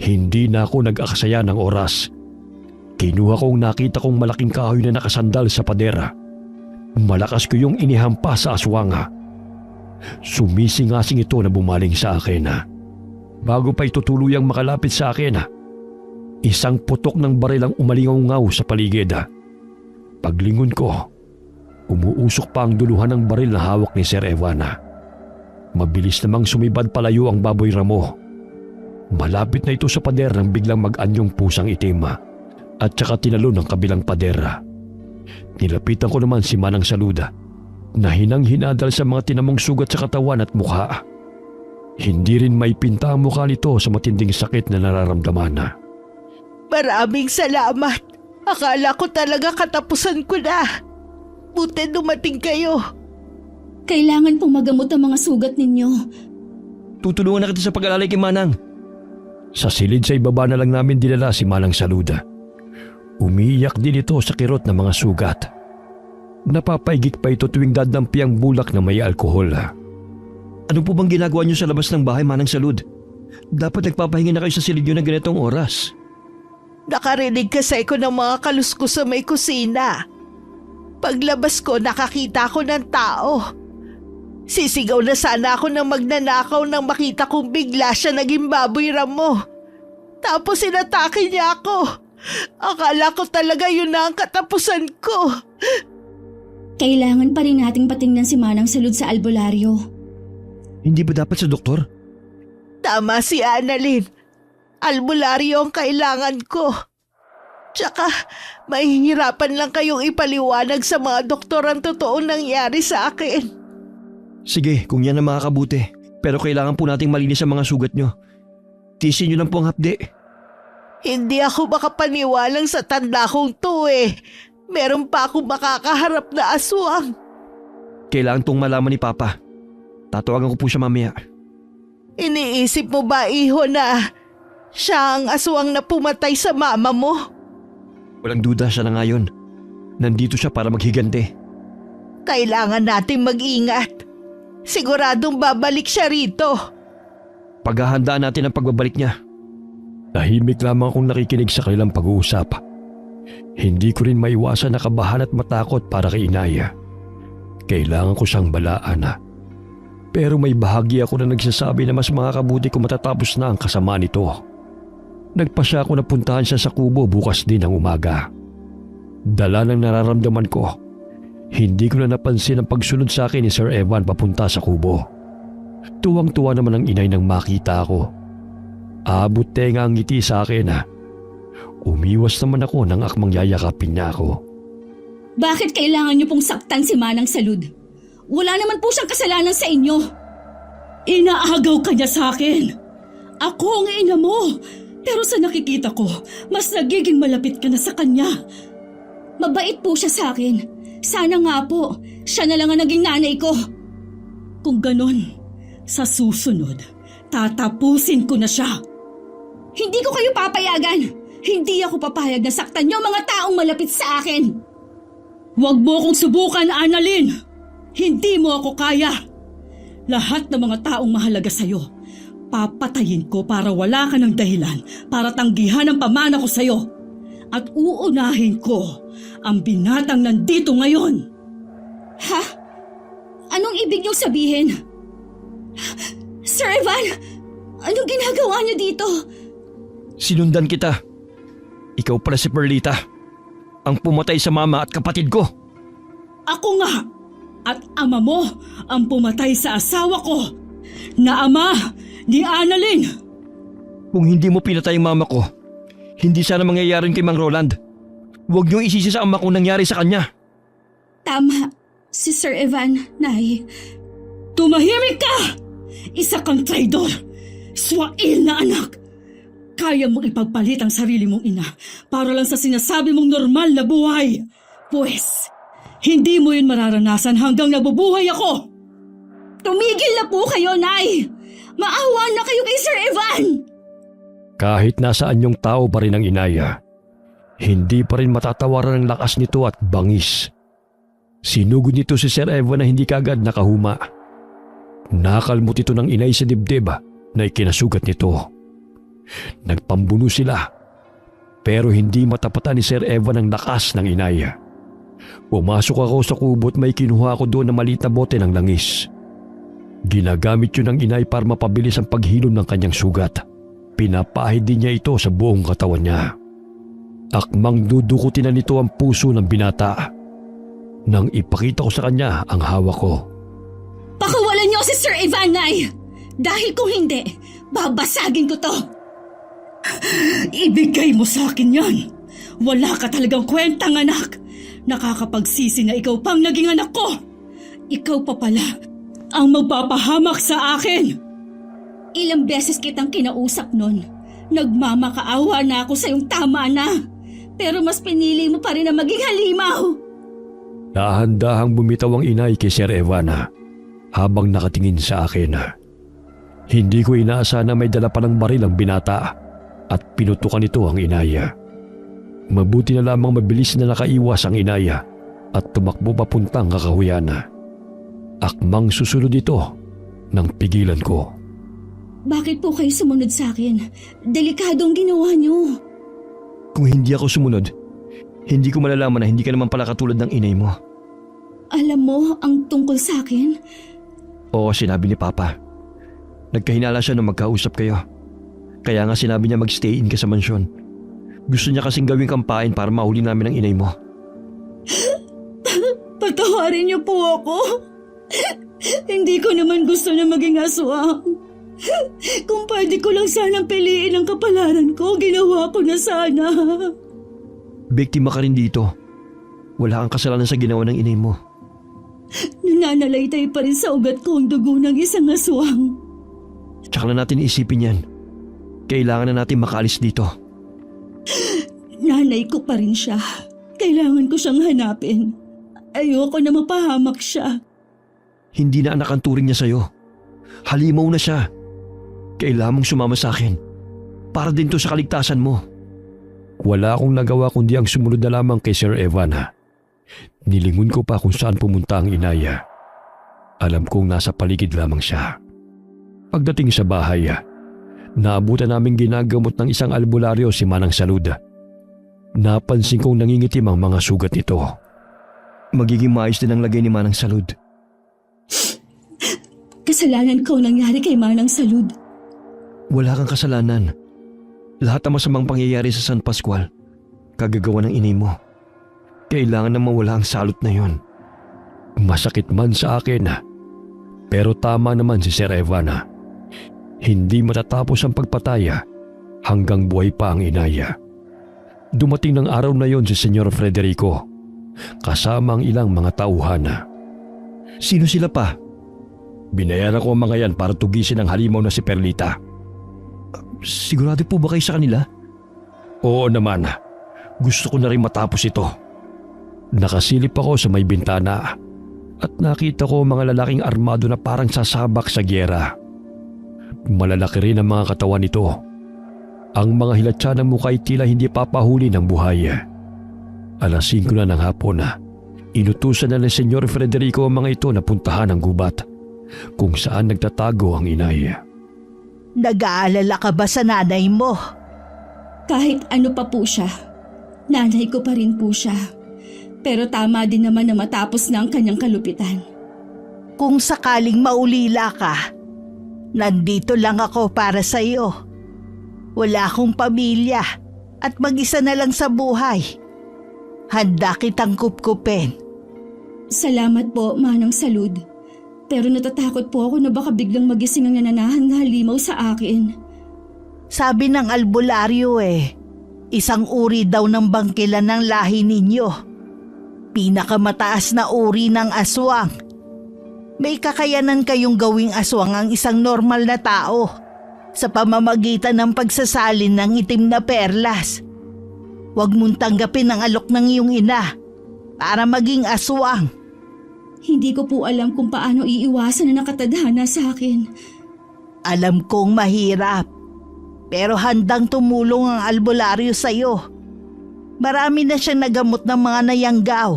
Hindi na ako nag-aksaya ng oras. Kinuha kong nakita kong malaking kahoy na nakasandal sa padera. Malakas ko yung inihampa sa aswang. Sumisingasing ito na bumaling sa akin. Bago pa ito tuluyang makalapit sa akin, Isang putok ng baril ang umalingaw sa paligid. Paglingon ko, umuusok pa ang duluhan ng baril na hawak ni Sir Evan. Mabilis namang sumibad palayo ang baboy ramo. Malapit na ito sa pader nang biglang mag-anyong pusang itim at saka tinalo ng kabilang pader. Nilapitan ko naman si Manang Saluda na hinang-hinadal sa mga tinamong sugat sa katawan at mukha. Hindi rin may pinta ang mukha nito sa matinding sakit na nararamdaman. Maraming salamat. Akala ko talaga katapusan ko na. Buti dumating kayo. Kailangan pong magamot ang mga sugat ninyo. Tutulungan na kita sa pag-alalay kay Manang. Sa silid sa ibaba na lang namin dinala si Manang Saluda. Umiiyak din ito sa kirot ng mga sugat. Napapaigik pa ito tuwing dadampi ang bulak na may alkohol. Ano po bang ginagawa niyo sa labas ng bahay, Manang Salud? Dapat nagpapahinga na kayo sa silid niyo ng ganitong oras. Nakarinig kasi ko ng mga kaluskos sa may kusina. Paglabas ko, nakakita ko ng tao. Sisigaw na sana ako ng magnanakaw nang makita kong bigla siya naging baboy ramo. Tapos inatake niya ako. Akala ko talaga yun na ang katapusan ko. Kailangan pa rin nating patingnan si Manang Salud sa albularyo. Hindi ba dapat sa doktor? Tama si Annalyn. Albularyo ang kailangan ko. Tsaka, mahihirapan lang kayong ipaliwanag sa mga doktor ang totoong nangyari sa akin. Sige, kung yan ang makakabuti. Pero kailangan po nating malinis ang mga sugat nyo. Tisin nyo lang po ang hapde. Hindi ako makapaniwalang sa tanda kong to eh. Meron pa akong makakaharap na aswang. Kailangan tong malaman ni Papa. Tatawagan ko po siya mamaya. Iniisip mo ba, iho, na siya ang aswang na pumatay sa mama mo? Walang duda siya na ngayon. Nandito siya para maghigante. Kailangan natin mag-ingat. Siguradong babalik siya rito. Paghahandaan natin ang pagbabalik niya. Tahimik lamang akong nakikinig sa kanilang pag-uusap. Hindi ko rin maiwasan na kabahan at matakot para kay Inaya. Kailangan ko siyang balaan. Pero may bahagi ako na nagsasabi na mas makakabuti kung matatapos na ang kasamaan nito. Nagpasya ako na puntahan siya sa kubo bukas din ng umaga. Dala ng nararamdaman ko, hindi ko na napansin ang pagsunod sa akin ni Sir Evan papunta sa kubo. Tuwang-tuwa naman ang inay nang makita ako. Abot tenga ang ngiti sa akin. Umiwas naman ako nang akmang yayakapin niya ako. Bakit kailangan niyo pong saktan si Manang Salud? Wala naman po siyang kasalanan sa inyo. Inaagaw ka niya sa akin. Ako ang ina mo. Pero sa nakikita ko, mas nagiging malapit ka na sa kanya. Mabait po siya sa akin. Sana nga po, siya na lang ang naging nanay ko. Kung ganon, sa susunod, tatapusin ko na siya. Hindi ko kayo papayagan. Hindi ako papayag na saktan niyo ang mga taong malapit sa akin. Huwag mo akong subukan, Annalyn. Hindi mo ako kaya. Lahat ng mga taong mahalaga sa'yo, papatayin ko para wala ka ng dahilan para tanggihan ang pamana ko sa'yo. At uunahin ko ang binatang nandito ngayon. Ha? Anong ibig niyong sabihin? Sir Evan, anong ginagawa niyo dito? Sinundan kita. Ikaw pala si Perlita, ang pumatay sa mama at kapatid ko. Ako nga at ama mo ang pumatay sa asawa ko na ama ni Annalyn. Kung hindi mo pinatay ang mama ko, hindi sana mangyayari kay Mang Roland. Huwag niyong isisi sa ama kung nangyari sa kanya. Tama, si Sir Evan, Nay. Tumahimik ka! Isa kang traidor! Swail na anak! Kaya mong ipagpalit ang sarili mong ina para lang sa sinasabi mong normal na buhay. Pues, hindi mo yun mararanasan hanggang nabubuhay ako! Tumigil na po kayo, Nay! Maawa na kayo kay Sir Evan! Kahit nasaan yung tao pa rin ang Inaya, hindi pa rin matatawaran ang lakas nito at bangis. Sinugod nito si Sir Evan na hindi kaagad nakahuma. Nakalmot ito ng inay sa dibdib na ikinasugat nito. Nagpambuno sila, pero hindi matapatan ni Sir Evan ang lakas ng inay. Pumasok ako sa kubo at may kinuha ako doon na maliit na bote ng langis. Ginagamit yun ng inay para mapabilis ang paghilom ng kanyang sugat. pinapahid din niya ito sa buong katawan niya. Akmang dudukutin na nito ang puso ng binata. Nang ipakita ko sa kanya ang hawak ko. Pakawalan niyo si Sir Ivanay! Dahil kung hindi, babasagin ko to! Ibigay mo sa akin yan! Wala ka talagang kwentang anak! Nakakapagsisi na ikaw pang naging anak ko! Ikaw pa pala ang magpapahamak sa akin! Ilang beses kitang kinausap nun. Nagmamakaawa na ako sa iyong tama na. Pero mas pinili mo pa rin na maging halimaw. Dahan-dahang bumitaw ang inay kay Sir Evana habang nakatingin sa akin. Hindi ko inaasahan na may dala pa ng baril ang binata at pinutukan nito ang inaya. Mabuti na lamang mabilis na nakaiwas ang inaya at tumakbo papuntang kakahuyan. Akmang susunod ito nang pigilan ko. Bakit po kayo sumunod sa akin? Delikadong ginawa niyo. Kung hindi ako sumunod, hindi ko malalaman na hindi ka naman pala katulad ng inay mo. Alam mo ang tungkol sa akin? Oo, sinabi ni Papa. Nagkahinala siya nung magkausap kayo. Kaya nga sinabi niya mag-stay in ka sa mansyon. Gusto niya kasing gawing kampain para mahuli namin ang inay mo. Patawarin niyo po ako. Hindi ko naman gusto na maging aswang. Kung pwede ko lang sanang piliin ang kapalaran ko, ginawa ko na sana. Biktima ka rin dito. Wala kang kasalanan sa ginawa ng inay mo. Nananalaytay pa rin sa ugat ko ang dugo ng isang aswang. Tsaka na natin isipin yan. Kailangan na natin makaalis dito. Nanay ko pa rin siya. Kailangan ko siyang hanapin. Ayoko na mapahamak siya. Hindi na anak ang turing niya sa'yo. Halimaw na siya. Kailangan mong sumama sa akin. Para din to sa kaligtasan mo. Wala akong nagawa kundi ang sumunod na lamang kay Sir Evana. Nilingon ko pa kung saan pumunta ang inaya. Alam kong nasa paligid lamang siya. Pagdating sa bahay, naabutan naming ginagamot ng isang albularyo si Manang Salud. Napansin kong nangingitim ang mga sugat nito. Magiging maayos din ang lagay ni Manang Salud. Kasalanan ko nangyari kay Manang Salud. Wala kang kasalanan. Lahat ng masamang pangyayari sa San Pascual, kagagawa ng inay mo. Kailangan na mawala ang salot na yon. Masakit man sa akin, pero tama naman si Sir Evana. Hindi matatapos ang pagpataya hanggang buhay pa ang inaya. Dumating ng araw na yon si Senyor Frederico, kasama ang ilang mga tauhan. Sino sila pa? Binayaran ko ang mga yan para tugisin ang halimaw na si Perlita. Sigurado po ba kayo sa kanila? Oo naman. Gusto ko na rin matapos ito. Nakasilip ako sa may bintana at nakita ko mga lalaking armado na parang sasabak sa gyera. Malalaki rin ang mga katawan nito. Ang mga hilatsa ng mukha ay tila hindi papahuli ng buhay. Alas 5 na ng hapon, inutusan na ni Senyor Frederico ang mga ito na puntahan ang gubat kung saan nagtatago ang inay. Nag-aalala ka ba sa nanay mo? Kahit ano pa po siya, nanay ko pa rin po siya. Pero tama din naman na matapos na ang kanyang kalupitan. Kung sakaling maulila ka, nandito lang ako para sa iyo. Wala akong pamilya at mag-isa na lang sa buhay. Handa kitang kupkupin. Salamat po, Manang Salud. Pero natatakot po ako na baka biglang magising ang nananahan na halimaw sa akin. Sabi ng albularyo isang uri daw ng bangkilan ng lahi ninyo. Pinakamataas na uri ng aswang. May kakayanan kayong gawing aswang ang isang normal na tao sa pamamagitan ng pagsasalin ng itim na perlas. Huwag mong tanggapin ang alok ng iyong ina para maging aswang. Hindi ko po alam kung paano iiwasan na nakatadhana sa akin. Alam kong mahirap, pero handang tumulong ang albularyo sa iyo. Marami na siyang nagamot ng mga nayanggaw.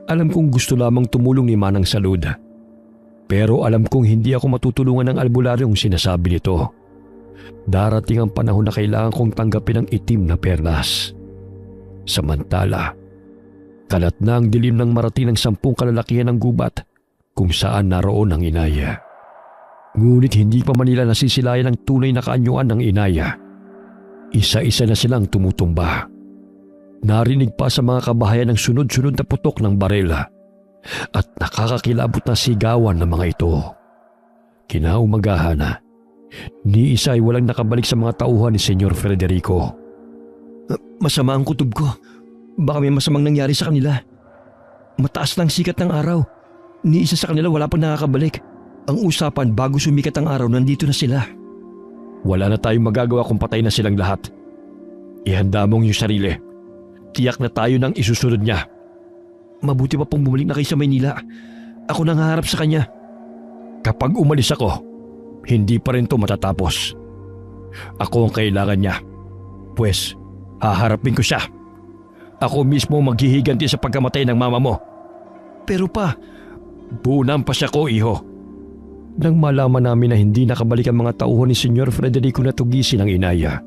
Alam kong gusto lamang tumulong ni Manang Salud. Pero alam kong hindi ako matutulungan ng albularyong sinasabi nito. Darating ang panahon na kailangan kong tanggapin ang itim na perlas. Samantala, kalat na ang dilim ng marating ng 10 kalalakihan ng gubat kung saan naroon ang inaya. Ngunit hindi pa man nila nasisilayan ang tunay na kaanyuan ng inaya. Isa-isa na silang tumutumba. Narinig pa sa mga kabahayan ang sunod-sunod na putok ng barela at nakakakilabot na sigawan ng mga ito. Kinaumagahan na, ni isa ay walang nakabalik sa mga tauhan ni Senyor Federico. Masama ang kutob ko. Baka may masamang nangyari sa kanila. Mataas lang sikat ng araw. Ni isa sa kanila wala pang nakakabalik. Ang usapan bago sumikat ang araw, nandito na sila. Wala na tayong magagawa kung patay na silang lahat. Ihanda mong iyong sarili. Tiyak na tayo nang isusunod niya. Mabuti pa pong bumalik na kayo sa Maynila. Ako nang haharap sa kanya. Kapag umalis ako, hindi pa rin to matatapos. Ako ang kailangan niya. Pwes, haharapin ko siya. Ako mismo maghihiganti sa pagkamatay ng mama mo. Pero pa, bunang pa siya ko, iho. Nang malaman namin na hindi nakabalik ang mga tauhan ni Senyor Federico na tugisin ang inaya,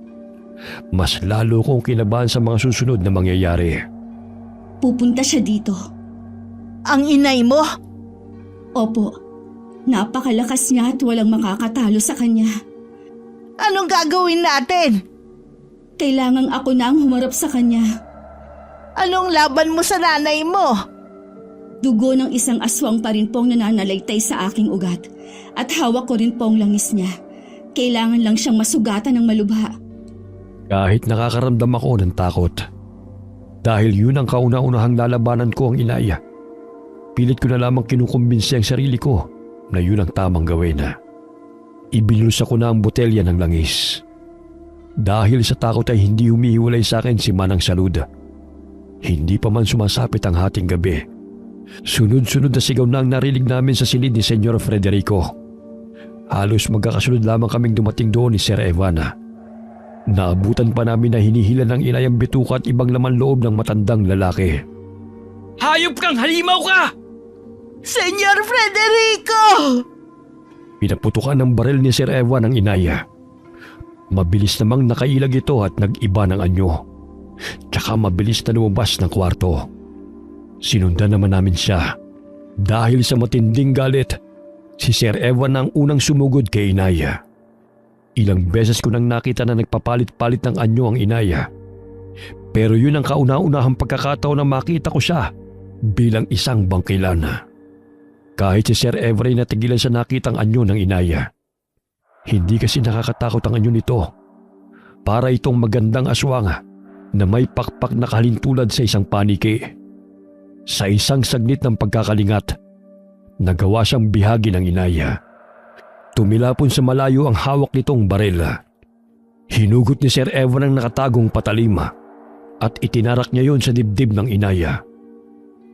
mas lalo kong kinabahan sa mga susunod na mangyayari. Pupunta siya dito. Ang inay mo? Opo, napakalakas niya at walang makakatalo sa kanya. Anong gagawin natin? Kailangang ako na ang humarap sa kanya. Anong laban mo sa nanay mo? Dugo ng isang aswang pa rin pong nananalaytay sa aking ugat at hawak ko rin pong langis niya. Kailangan lang siyang masugatan ng malubha. Kahit nakakaramdam ako ng takot. Dahil yun ang kauna-unahang lalabanan ko ang inaya. Pilit ko na lamang kinukumbinsi ang sarili ko na yun ang tamang gawin na. Ibinulsa ko na ang botelya ng langis. Dahil sa takot ay hindi humihiwalay sa akin si Manang Salud. Hindi pa man sumasapit ang hating gabi. Sunod-sunod na sigaw na ang narinig namin sa silid ni Senyor Federico. Halos magkakasunod lamang kaming dumating doon ni Sir Evana. Naabutan pa namin na hinihila ng inay ang bituka at ibang laman loob ng matandang lalaki. hayop kang halimaw ka! Senyor Federico! Pinaputukan ng baril ni Sir Evan ang inaya. Mabilis namang nakailag ito at nag-iba ng anyo. Tsaka mabilis na lumabas ng kwarto. Sinundan naman namin siya. Dahil sa matinding galit, si Sir Evan ang unang sumugod kay inaya. Ilang beses ko nang nakita na nagpapalit-palit ng anyo ang inaya. Pero yun ang kauna-unahang pagkakataon na makita ko siya bilang isang bangkilan. Kahit si Sir Evan ay natigilan sa nakitang anyo ng inaya. Hindi kasi nakakatakot ang anyo nito. Para itong magandang aswang na may pakpak na kalintulad sa isang paniki. Sa isang saglit ng pagkakalingat, nagawa siyang bihagi ng inaya. Tumilapon sa malayo ang hawak nitong baril. Hinugot ni Sir Evan ang nakatagong patalima at itinarak niya yon sa dibdib ng inaya.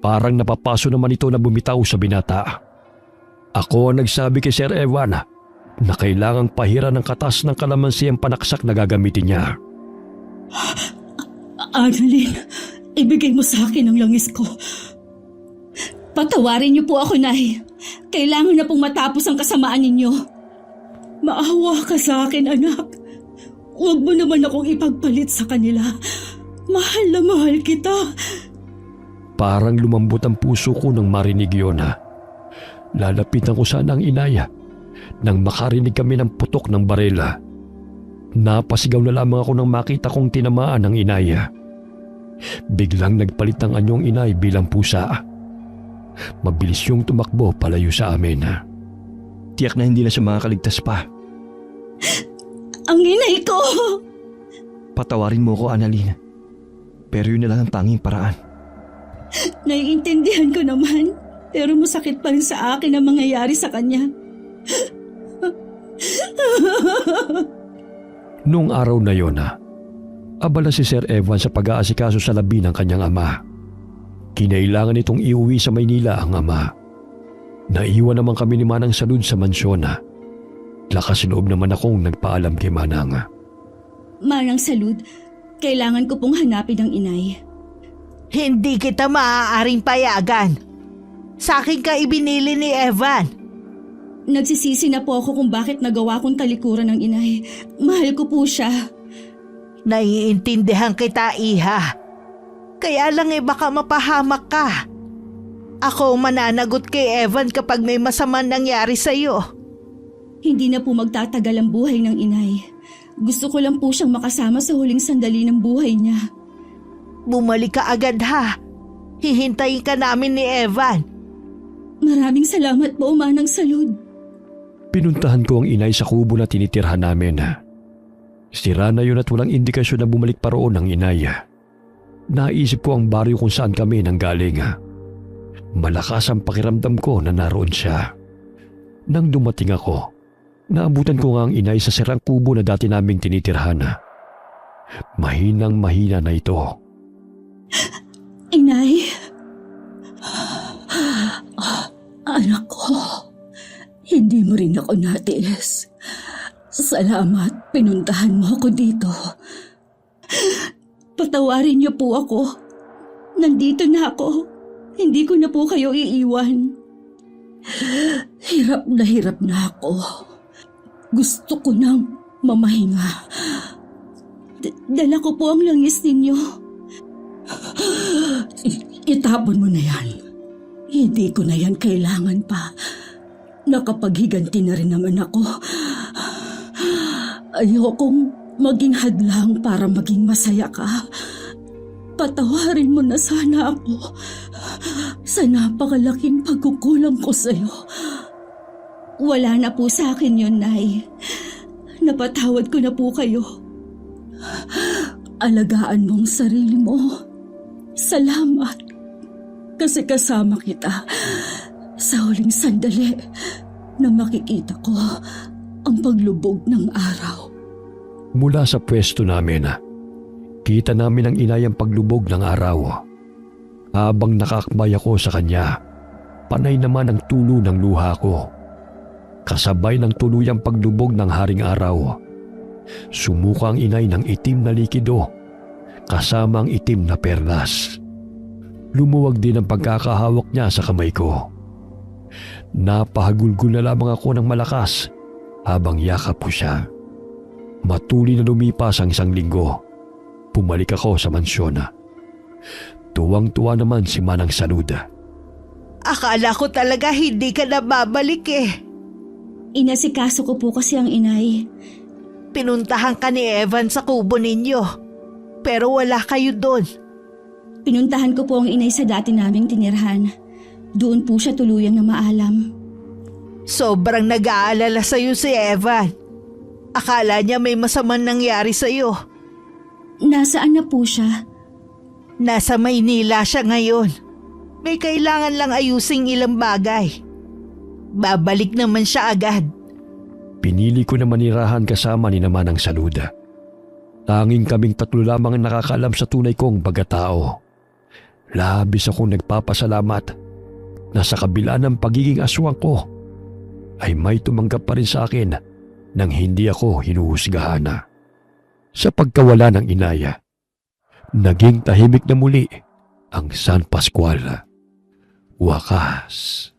Parang napapaso naman ito na bumitaw sa binata. Ako ang nagsabi kay Sir Evan na kailangang pahiran ng katas ng kalamansi ang panaksak na gagamitin niya. Annalyn, ibigay mo sa akin ang langis ko. Patawarin niyo po ako, Nay. Kailangan na pong matapos ang kasamaan ninyo. Maawa ka sa akin, anak. Huwag mo naman akong ipagpalit sa kanila. Mahal na mahal kita. Parang lumambot ang puso ko nang marinig yun. Lalapitan ko sana ang inaya nang makarinig kami ng putok ng barela. Napasigaw na lamang ako nang makita kong tinamaan ng inaya. Biglang nagpalit ng anyong inay bilang pusa. Mabilis yung tumakbo palayo sa amin. Tiyak na hindi na siya makakaligtas pa. Ang inay ko! Patawarin mo ko, Annalyn. Pero yun na lang ang tanging paraan. Naiintindihan ko naman, pero masakit pa rin sa akin ang mangyayari sa kanya. Noong araw na yon, abala si Sir Evan sa pag-aasikaso sa labi ng kanyang ama. Kinailangan itong iuwi sa Maynila ang ama. Naiwan naman kami ni Manang Salud sa mansyon. Lakas loob naman akong nagpaalam kay Manang. Manang Salud, kailangan ko pong hanapin ang inay. Hindi kita maaaring payagan. Sa akin ka ibinili ni Evan. Nagsisisi na po ako kung bakit nagawa kong talikuran ng inay. Mahal ko po siya. Naiintindihan kita, Iha. Kaya lang baka mapahamak ka. Ako mananagot kay Evan kapag may masama nangyari sa'yo. Hindi na po magtatagal ang buhay ng inay. Gusto ko lang po siyang makasama sa huling sandali ng buhay niya. Bumalik ka agad ha. Hihintayin ka namin ni Evan. Maraming salamat po, Manang Salud. Pinuntahan ko ang inay sa kubo na tinitirhan namin. Sira na yun at walang indikasyon na bumalik pa roon ang inay. Naisip ko ang baryo kung saan kami nanggaling. Malakas ang pakiramdam ko na naroon siya. Nang dumating ako, naabutan ko nga ang inay sa sirang kubo na dati naming tinitirhan. Mahinang mahina na ito. Inay? Anak ko, hindi mo rin ako natiis. Salamat, pinuntahan mo ako dito. Patawarin niyo po ako. Nandito na ako. Hindi ko na po kayo iiwan. Hirap na ako. Gusto ko nang mamahinga. Dala ko po ang langis ninyo. Itapon mo na yan. Hindi ko na yan kailangan pa. Nakapaghiganti na rin naman ako. Ayokong maging hadlang para maging masaya ka. Patawarin mo na sana ako sa napakalaking pagkukulang ko sa'yo. Wala na po sa akin yun, Nay. Napatawad ko na po kayo. Alagaan mong sarili mo. Salamat. Kasi kasama kita sa huling sandali na makikita ko ang paglubog ng araw. Mula sa pwesto namin, kita namin ang inay ang paglubog ng araw. Habang nakakbay ako sa kanya, panay naman ang tulo ng luha ko. Kasabay ng tuluyang paglubog ng haring araw, sumuka ang inay ng itim na likido kasama ang itim na perlas. Lumuwag din ang pagkakahawak niya sa kamay ko. Napahagulgul na lamang ako ng malakas habang yakap ko siya. Matuli na lumipas ang 1 linggo. Pumalik ako sa mansyon. Tuwang-tuwa naman si Manang Salud. Akala ko talaga hindi ka na babalik eh. Inasikaso ko po kasi ang inay. Pinuntahan ka ni Evan sa kubo ninyo. Pero wala kayo doon. Pinuntahan ko po ang inay sa dati naming tinirhan. Doon po siya tuluyang na maalam. Sobrang nag-aalala sa'yo si Evan. Akala niya may masamang nangyari sa'yo. Nasaan na po siya? Nasa Maynila siya ngayon. May kailangan lang ayusing ilang bagay. Babalik naman siya agad. Pinili ko na manirahan kasama ni Manang Salud. Tanging kaming 3 lamang ang nakakaalam sa tunay kong pagkatao. Labis akong nagpapasalamat na sa kabila ng pagiging aswang ko ay may tumanggap pa rin sa akin nang hindi ako hinuhusgahan. Sa pagkawala ng inaya, naging tahimik na muli ang San Pascual. Wakas.